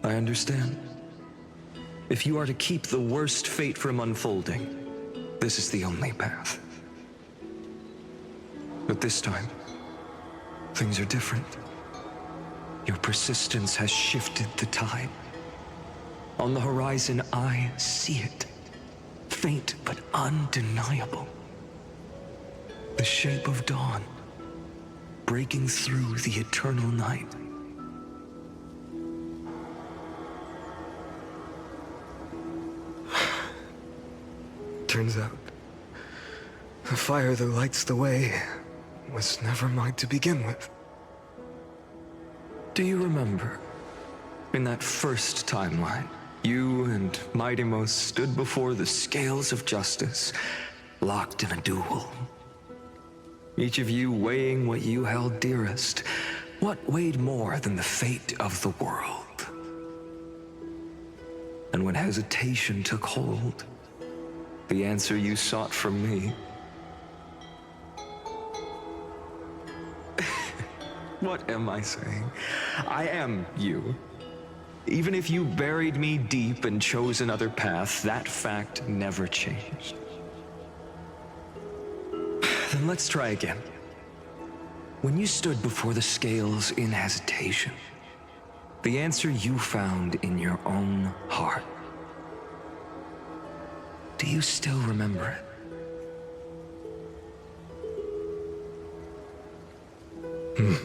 I understand. If you are to keep the worst fate from unfolding, this is the only path. But this time, things are different. Your persistence has shifted the tide. On the horizon, I see it. Faint but undeniable. The shape of dawn, breaking through the eternal night. Turns out, the fire that lights the way was never mine to begin with. Do you remember, in that first timeline, you and Mightymost stood before the scales of justice, locked in a duel? Each of you weighing what you held dearest. What weighed more than the fate of the world? And when hesitation took hold, the answer you sought from me. What am I saying? I am you. Even if you buried me deep and chose another path, that fact never changed. Then let's try again. When you stood before the scales in hesitation, the answer you found in your own heart. Do you still remember it?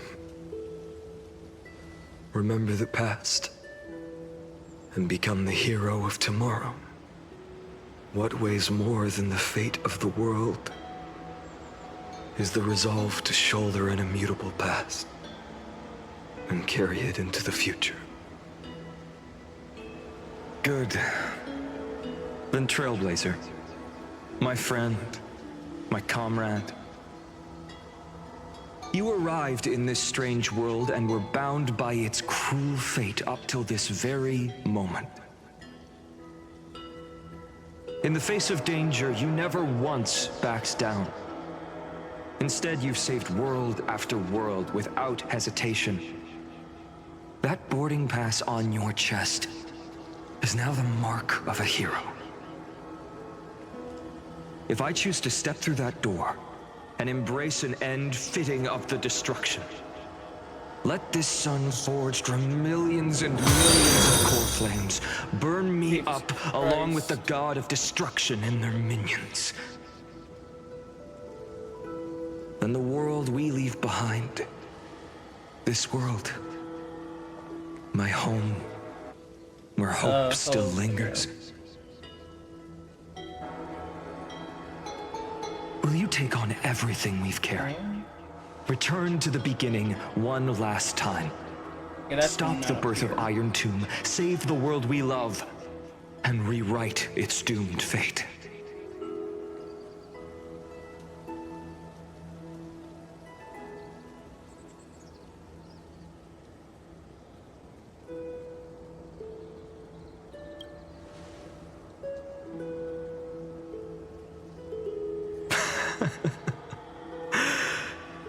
Remember the past and become the hero of tomorrow. What weighs more than the fate of the world is the resolve to shoulder an immutable past and carry it into the future. Good. Then Trailblazer, my friend, my comrade. You arrived in this strange world and were bound by its cruel fate up till this very moment. In the face of danger, you never once backed down. Instead, you've saved world after world without hesitation. That boarding pass on your chest is now the mark of a hero. If I choose to step through that door and embrace an end fitting of the destruction, Let this sun forged from millions and millions of core flames burn me up along with the god of destruction and their minions. Then the world we leave behind, this world, my home, where hope still lingers. Will you take on everything we've carried? Return to the beginning one last time. Stop the birth of Iron Tomb, save the world we love, and rewrite its doomed fate.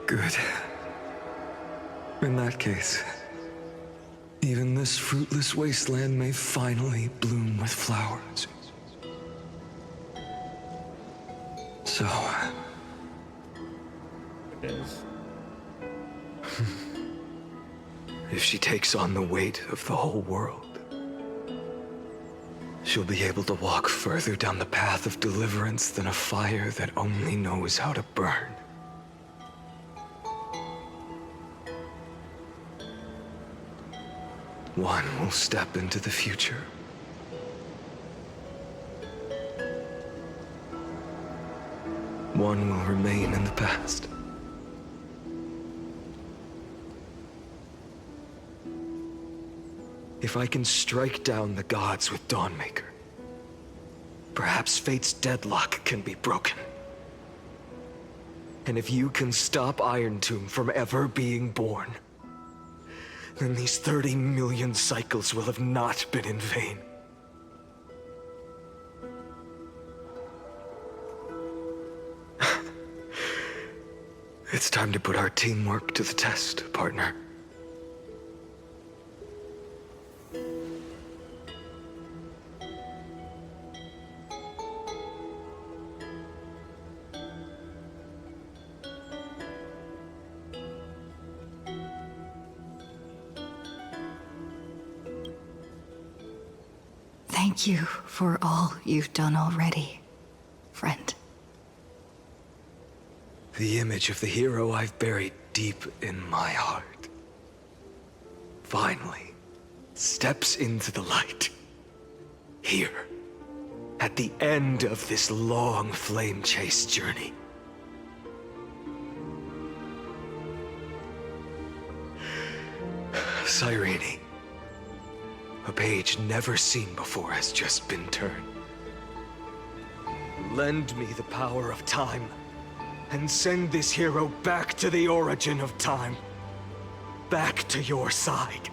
Good. In that case, even this fruitless wasteland may finally bloom with flowers. So... It is. If she takes on the weight of the whole world, she'll be able to walk further down the path of deliverance than a fire that only knows how to burn. One will step into the future. One will remain in the past. If I can strike down the gods with Dawnmaker, perhaps fate's deadlock can be broken. And if you can stop Iron Tomb from ever being born, then these 30 million cycles will have not been in vain. It's time to put our teamwork to the test, partner. Thank you for all you've done already, friend. The image of the hero I've buried deep in my heart finally steps into the light. Here, at the end of this long flame chase journey. Cyrene, a page never seen before has just been turned. Lend me the power of time, and send this hero back to the origin of time. Back to your side.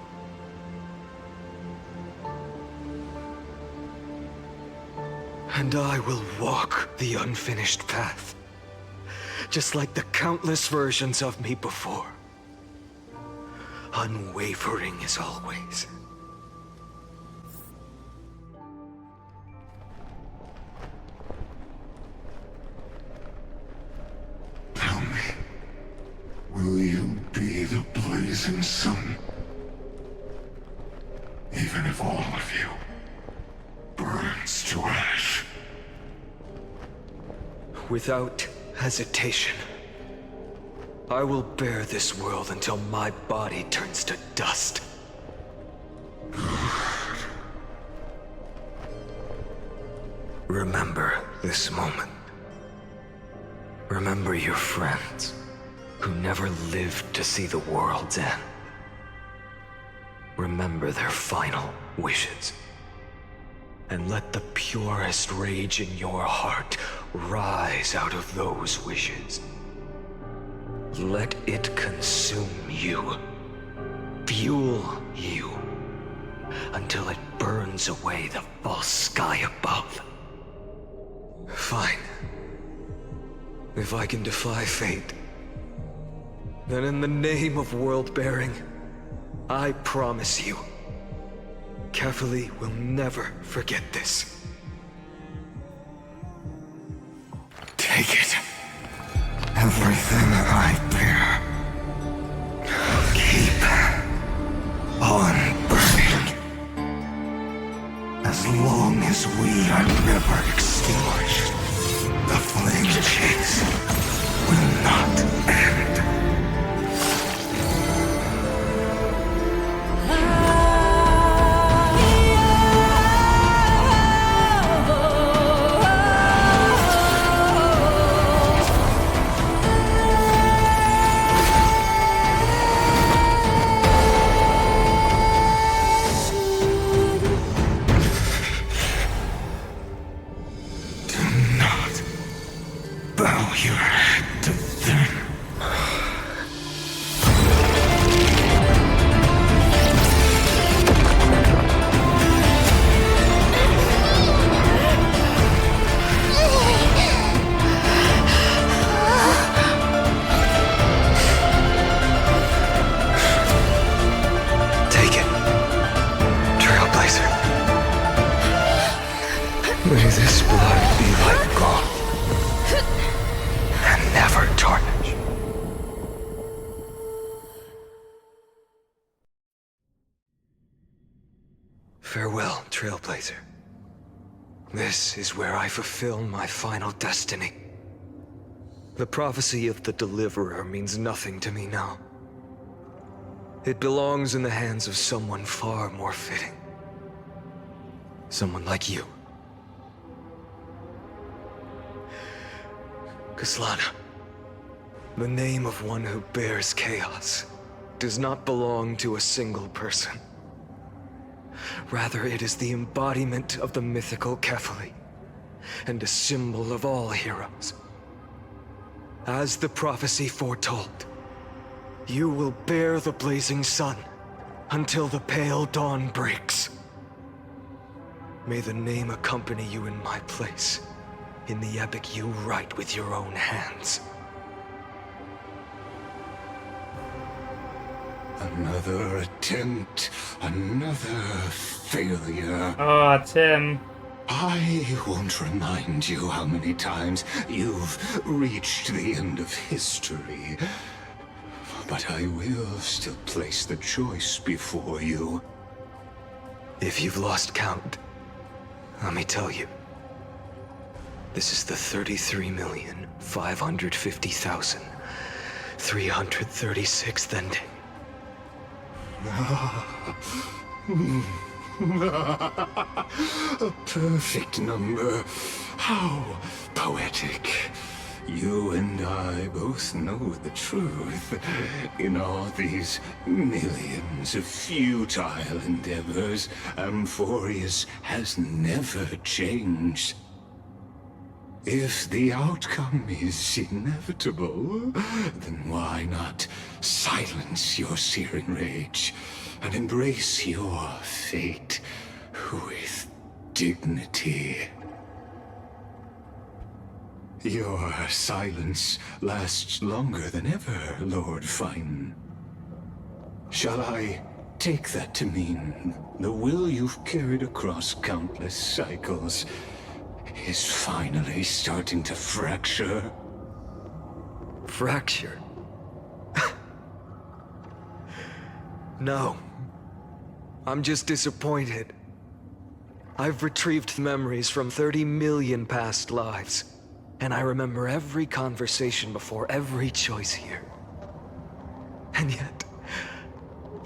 And I will walk the unfinished path, just like the countless versions of me before. Unwavering as always. Tell me, will you be the blazing sun? Even if all of you burns to ash? Without hesitation, I will bear this world until my body turns to dust. Remember this moment. Remember your friends who never lived to see the world's end. Remember their final wishes. And let the purest rage in your heart rise out of those wishes. Let it consume you, fuel you, until it burns away the false sky above. Fine. If I can defy fate, then in the name of world-bearing, I promise you, Kefali will never forget this. Take it. Everything I bear. Keep as we are never extinguished, the flame chase will not end. Bow your head to them. Take it, Trailblazer. May this blood be like gold. And never tarnish. Farewell, Trailblazer. This is where I fulfill my final destiny. The prophecy of the Deliverer means nothing to me now. It belongs in the hands of someone far more fitting. Someone like you. Kaslana, the name of one who bears chaos does not belong to a single person. Rather, it is the embodiment of the mythical Kefali, and a symbol of all heroes. As the prophecy foretold, you will bear the blazing sun until the pale dawn breaks. May the name accompany you in my place, in the epic you write with your own hands. Another attempt, another failure. Oh, Tim. I won't remind you how many times you've reached the end of history. But I will still place the choice before you. If you've lost count, let me tell you. This is the 33,550,336th ending. A perfect number. How poetic. You and I both know the truth. In all these millions of futile endeavors, Amphorius has never changed. If the outcome is inevitable, then why not silence your searing rage and embrace your fate with dignity? Your silence lasts longer than ever, Lord Fine. Shall I take that to mean the will you've carried across countless cycles is finally starting to fracture? Fracture? No. I'm just disappointed. I've retrieved memories from 30 million past lives, and I remember every conversation before every choice here. And yet,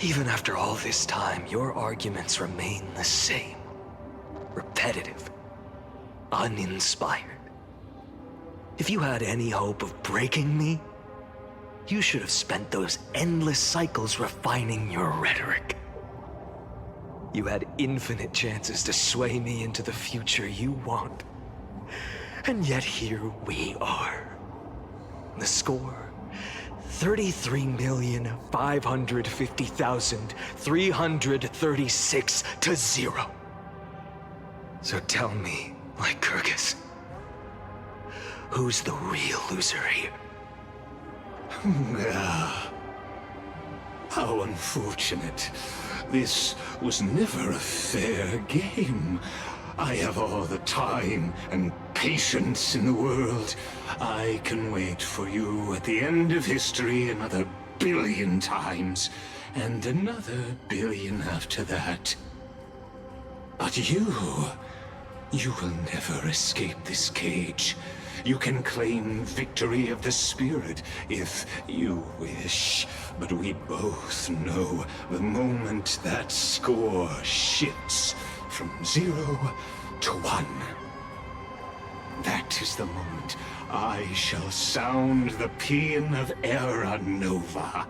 even after all this time, your arguments remain the same. Repetitive. Uninspired. If you had any hope of breaking me, you should have spent those endless cycles refining your rhetoric. You had infinite chances to sway me into the future you want. And yet here we are. The score, 33,550,336 to 0. So tell me, Lycurgus, who's the real loser here? How unfortunate. This was never a fair game. I have all the time and patience in the world. I can wait for you at the end of history another billion times, and another billion after that. But you You will never escape this cage. You can claim victory of the spirit if you wish. But we both know the moment that score shifts from 0 to 1. That is the moment I shall sound the paean of Era Nova.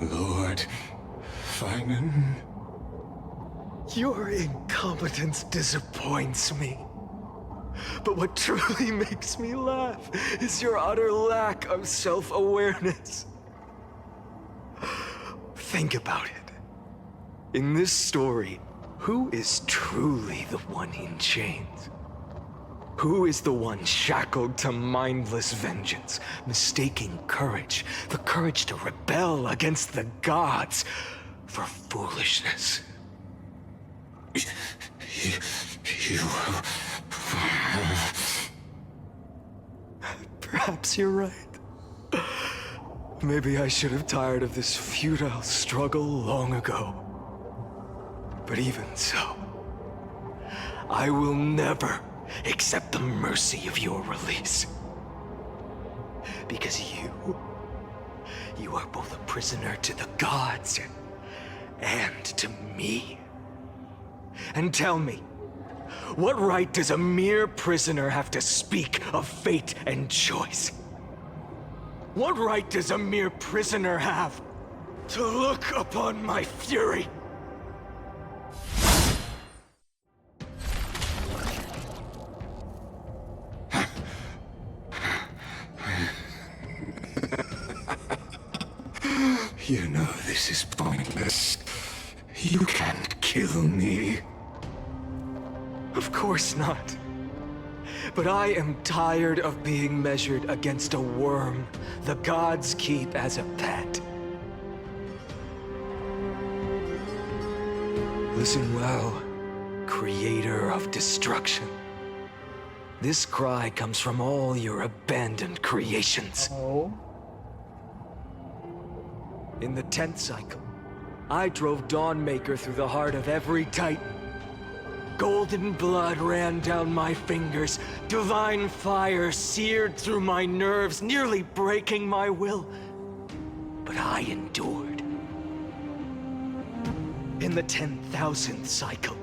Lord Finan? Your incompetence disappoints me. But what truly makes me laugh is your utter lack of self-awareness. Think about it. In this story, who is truly the one in chains? Who is the one shackled to mindless vengeance, mistaking courage, the courage to rebel against the gods, for foolishness? You... Perhaps you're right. Maybe I should have tired of this futile struggle long ago. But even so, I will never accept the mercy of your release. Because you are both a prisoner to the gods and to me. And tell me, what right does a mere prisoner have to speak of fate and choice? What right does a mere prisoner have to look upon my fury? You know this is pointless. You can't kill me. Of course not. But I am tired of being measured against a worm the gods keep as a pet. Listen well, creator of destruction. This cry comes from all your abandoned creations. In the 10th cycle, I drove Dawnmaker through the heart of every Titan. Golden blood ran down my fingers, divine fire seared through my nerves, nearly breaking my will. But I endured. In the 10,000th cycle,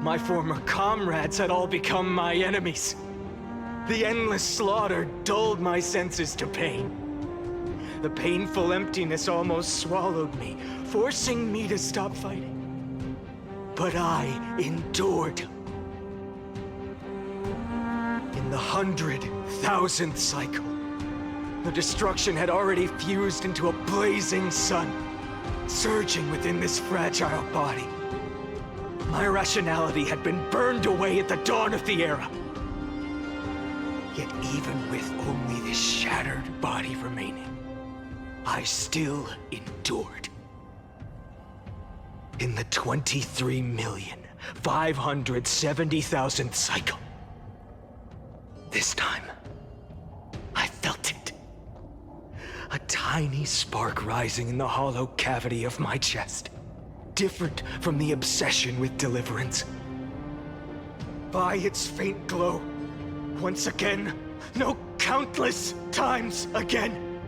my former comrades had all become my enemies. The endless slaughter dulled my senses to pain. The painful emptiness almost swallowed me, forcing me to stop fighting. But I endured. In the 100,000th cycle, the destruction had already fused into a blazing sun, surging within this fragile body. My rationality had been burned away at the dawn of the era. Yet even with only this shattered body remaining, I still endured. In the 23,570,000th cycle, this time, I felt it. A tiny spark rising in the hollow cavity of my chest, different from the obsession with deliverance. By its faint glow, once again, no, countless times again,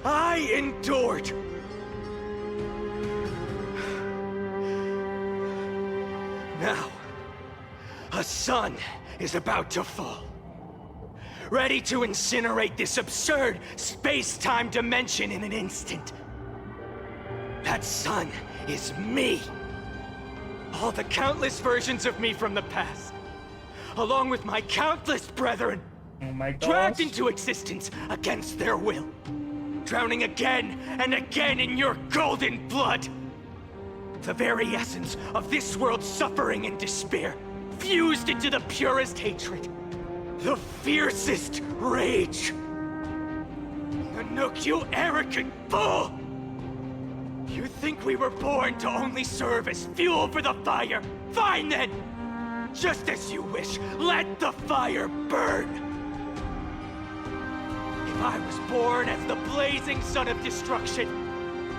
I endured. Now, a sun is about to fall. Ready to incinerate this absurd space-time dimension in an instant. That sun is me. All the countless versions of me from the past, along with my countless brethren, dragged into existence against their will, drowning again and again in your golden blood. The very essence of this world's suffering and despair, fused into the purest hatred, the fiercest rage. Nanook, you arrogant fool! You think we were born to only serve as fuel for the fire? Fine then! Just as you wish, let the fire burn! If I was born as the blazing son of destruction.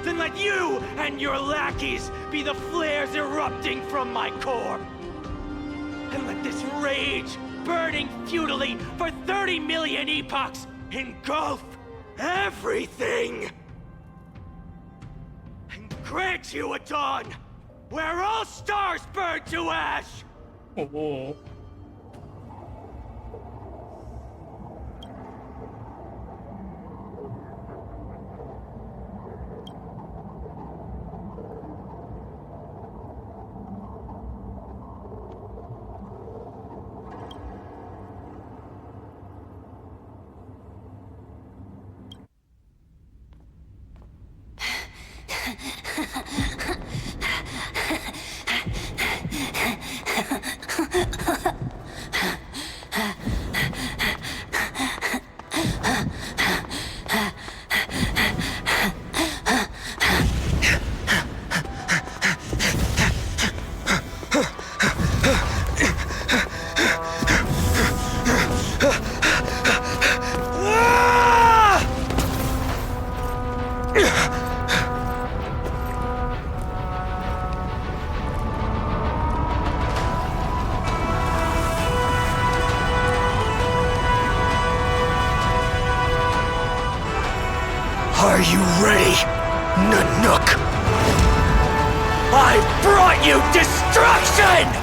Then let you and your lackeys be the flares erupting from my core. And let this rage, burning futilely for 30 million epochs, engulf everything. And grant you a dawn where all stars burn to ash. Oh. Are you ready, Nanook? I brought you destruction!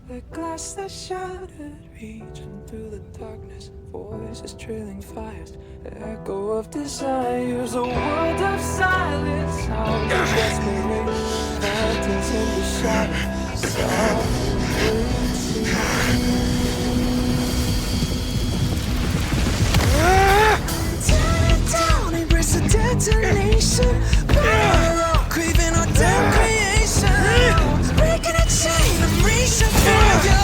The glass that shattered, reaching through the darkness, voices trailing fires, the echo of desires, a world of silence, sound of desperation, phantoms in the shadow, softly. Tear it down, embrace the detonation, burn up, craving our damn creation, breaking a chain, I'm reaching for you.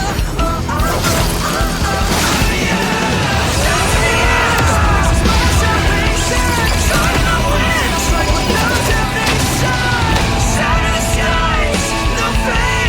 Sound of the skies, no fate.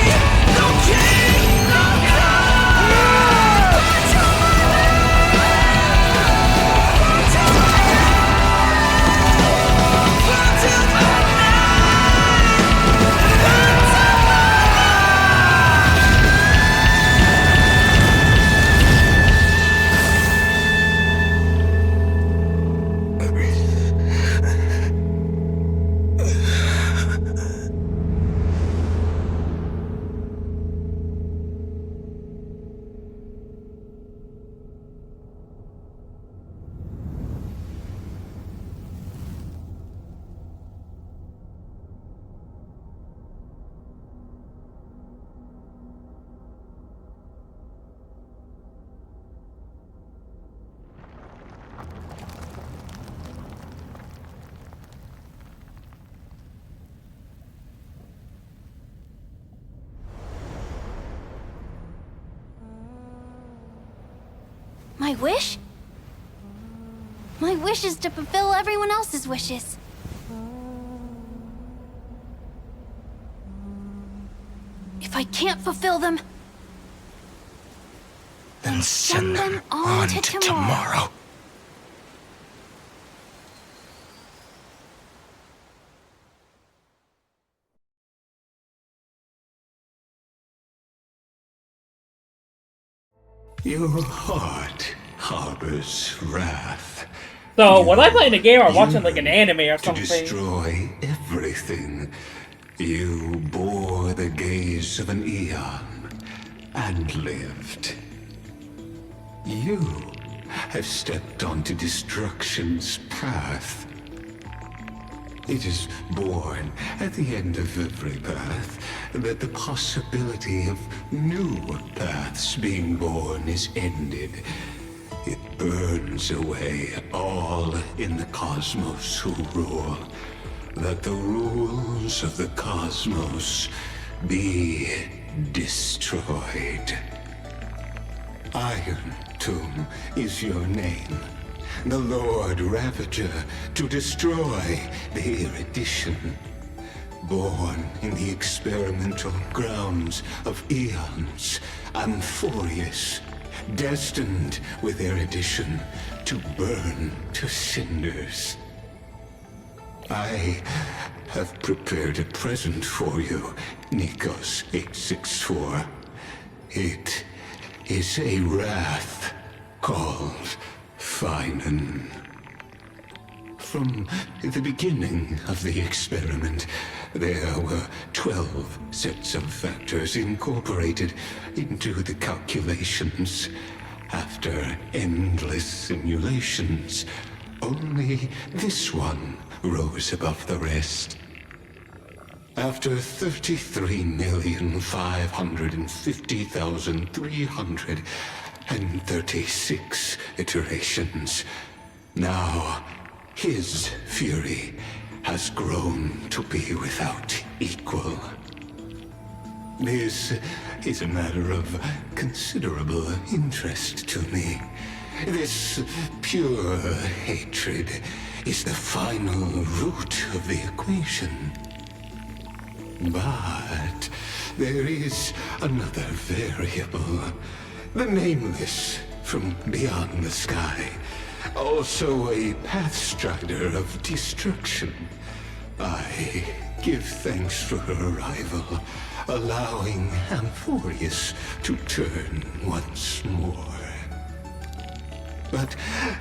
My wish? My wish is to fulfill everyone else's wishes. If I can't fulfill them, then send them on to tomorrow. Your heart harbors wrath. So, was I playing a game or watching like an anime or To something? destroy everything. You bore the gaze of an eon and lived. You have stepped onto destruction's path. It is born at the end of every path that the possibility of new paths being born is ended. It burns away all in the cosmos who rule, that the rules of the cosmos be destroyed. Iron Tomb is your name. The Lord Ravager to destroy the erudition. Born in the experimental grounds of eons, Amphorius, destined with erudition to burn to cinders. I have prepared a present for you, Nikos 864. It is a wrath called Finan. From the beginning of the experiment, there were 12 sets of factors incorporated into the calculations. After endless simulations, only this one rose above the rest. After 33,550,336 iterations, now his fury has grown to be without equal. This is a matter of considerable interest to me. This pure hatred is the final root of the equation. But there is another variable. The Nameless from beyond the sky. Also a pathstrider of destruction. I give thanks for her arrival, allowing Amphorius to turn once more. But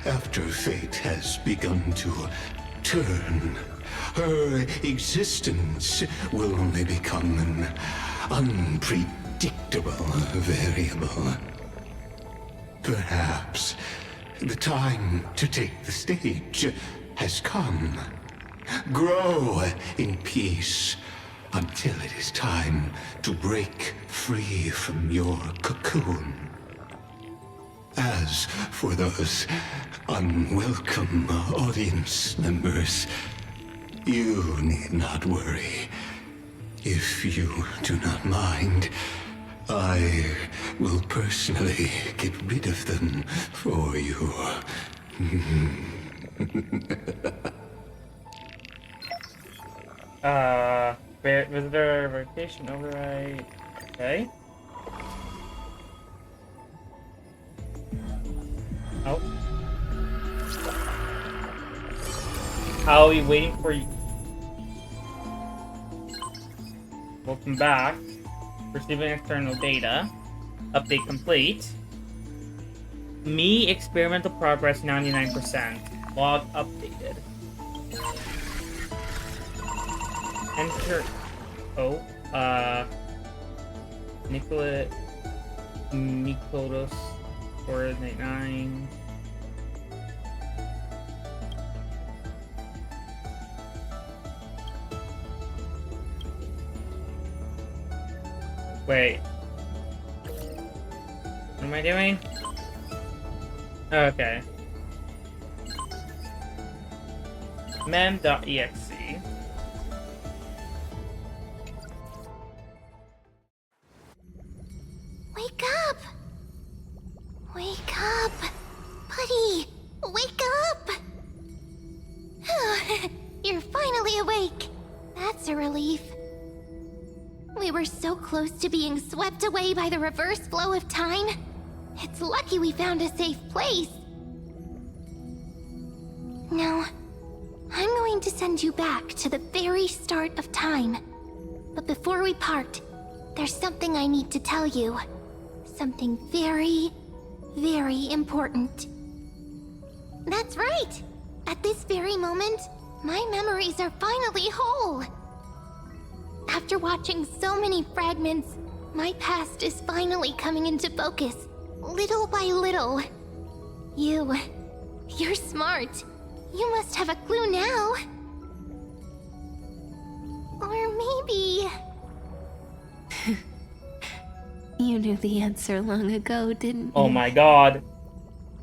after fate has begun to turn, her existence will only become an unpredictable variable. Perhaps the time to take the stage has come. Grow in peace until it is time to break free from your cocoon. As for those unwelcome audience members, you need not worry. If you do not mind, I will personally get rid of them for you. Visitor rotation override. Okay. Oh. I'll be waiting for you. Welcome back. Receiving external data. Update complete. Me experimental progress 99%. Log updated. Enter. Oh, Nikolos 499. Wait. What am I doing? Okay. mem.exe. Wake up! Wake up! we were so close to being swept away by the reverse flow of time. It's lucky we found a safe place. Now, I'm going to send you back to the very start of time. But before we part, there's something I need to tell you. Something very, very important. That's right! At this very moment, my memories are finally whole. After watching so many fragments, my past is finally coming into focus, little by little. You're smart. You must have a clue now. Or maybe... You knew the answer long ago, didn't you? Oh my god.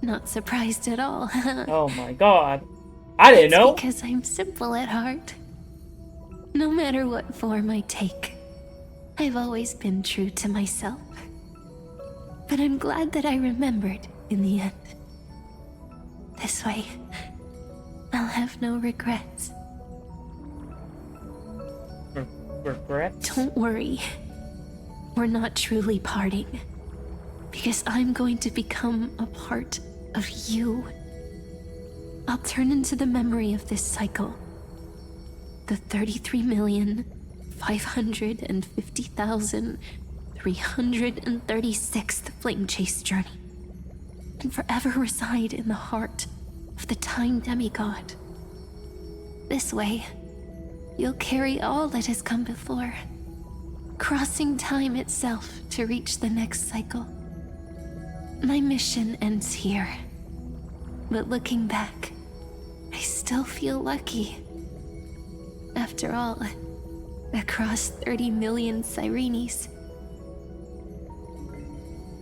Not surprised at all. Oh my god. I didn't know. Because I'm simple at heart. No matter what form I take, I've always been true to myself. But I'm glad that I remembered in the end. This way, I'll have no regrets. Regrets? Don't worry. We're not truly parting. Because I'm going to become a part of you. I'll turn into the memory of this cycle. The 33,550,336th Flame Chase journey. And forever reside in the heart of the Time Demigod. This way, you'll carry all that has come before, crossing time itself to reach the next cycle. My mission ends here, but looking back, I still feel lucky. After all, across 30 million Sirenes,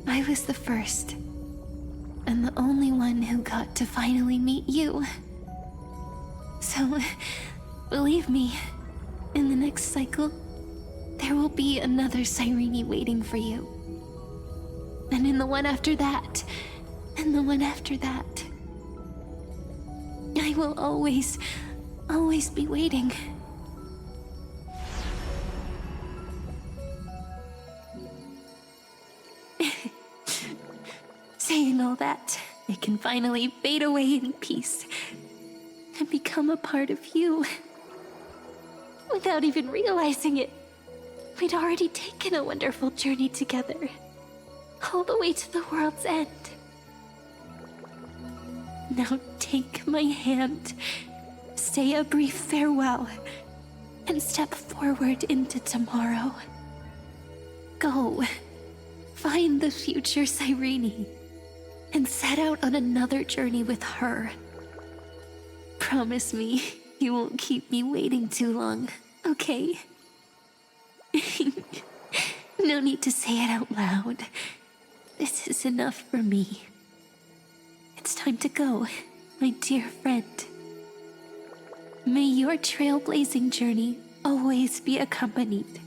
I was the first, and the only one who got to finally meet you. So, believe me, in the next cycle, there will be another Sirene waiting for you. And in the one after that, and the one after that. I will always be waiting. Saying all that, I can finally fade away in peace and become a part of you. Without even realizing it, we'd already taken a wonderful journey together, all the way to the world's end. Now take my hand, say a brief farewell, and step forward into tomorrow. Go, find the future Cyrene, and set out on another journey with her. Promise me you won't keep me waiting too long, okay? No need to say it out loud. This is enough for me. It's time to go, my dear friend. May your trailblazing journey always be accompanied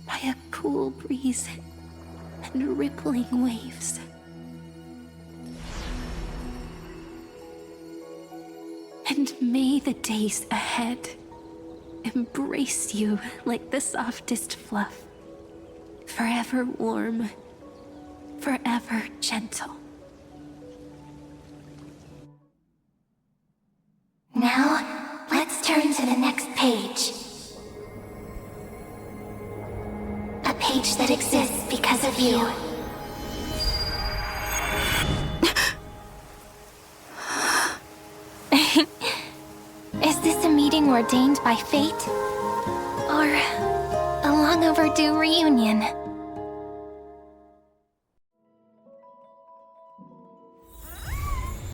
by a cool breeze and rippling waves. And may the days ahead embrace you like the softest fluff, forever warm, forever gentle. Now, let's turn to the next page. A page that exists because of you. Is this a meeting ordained by fate? Or a long overdue reunion?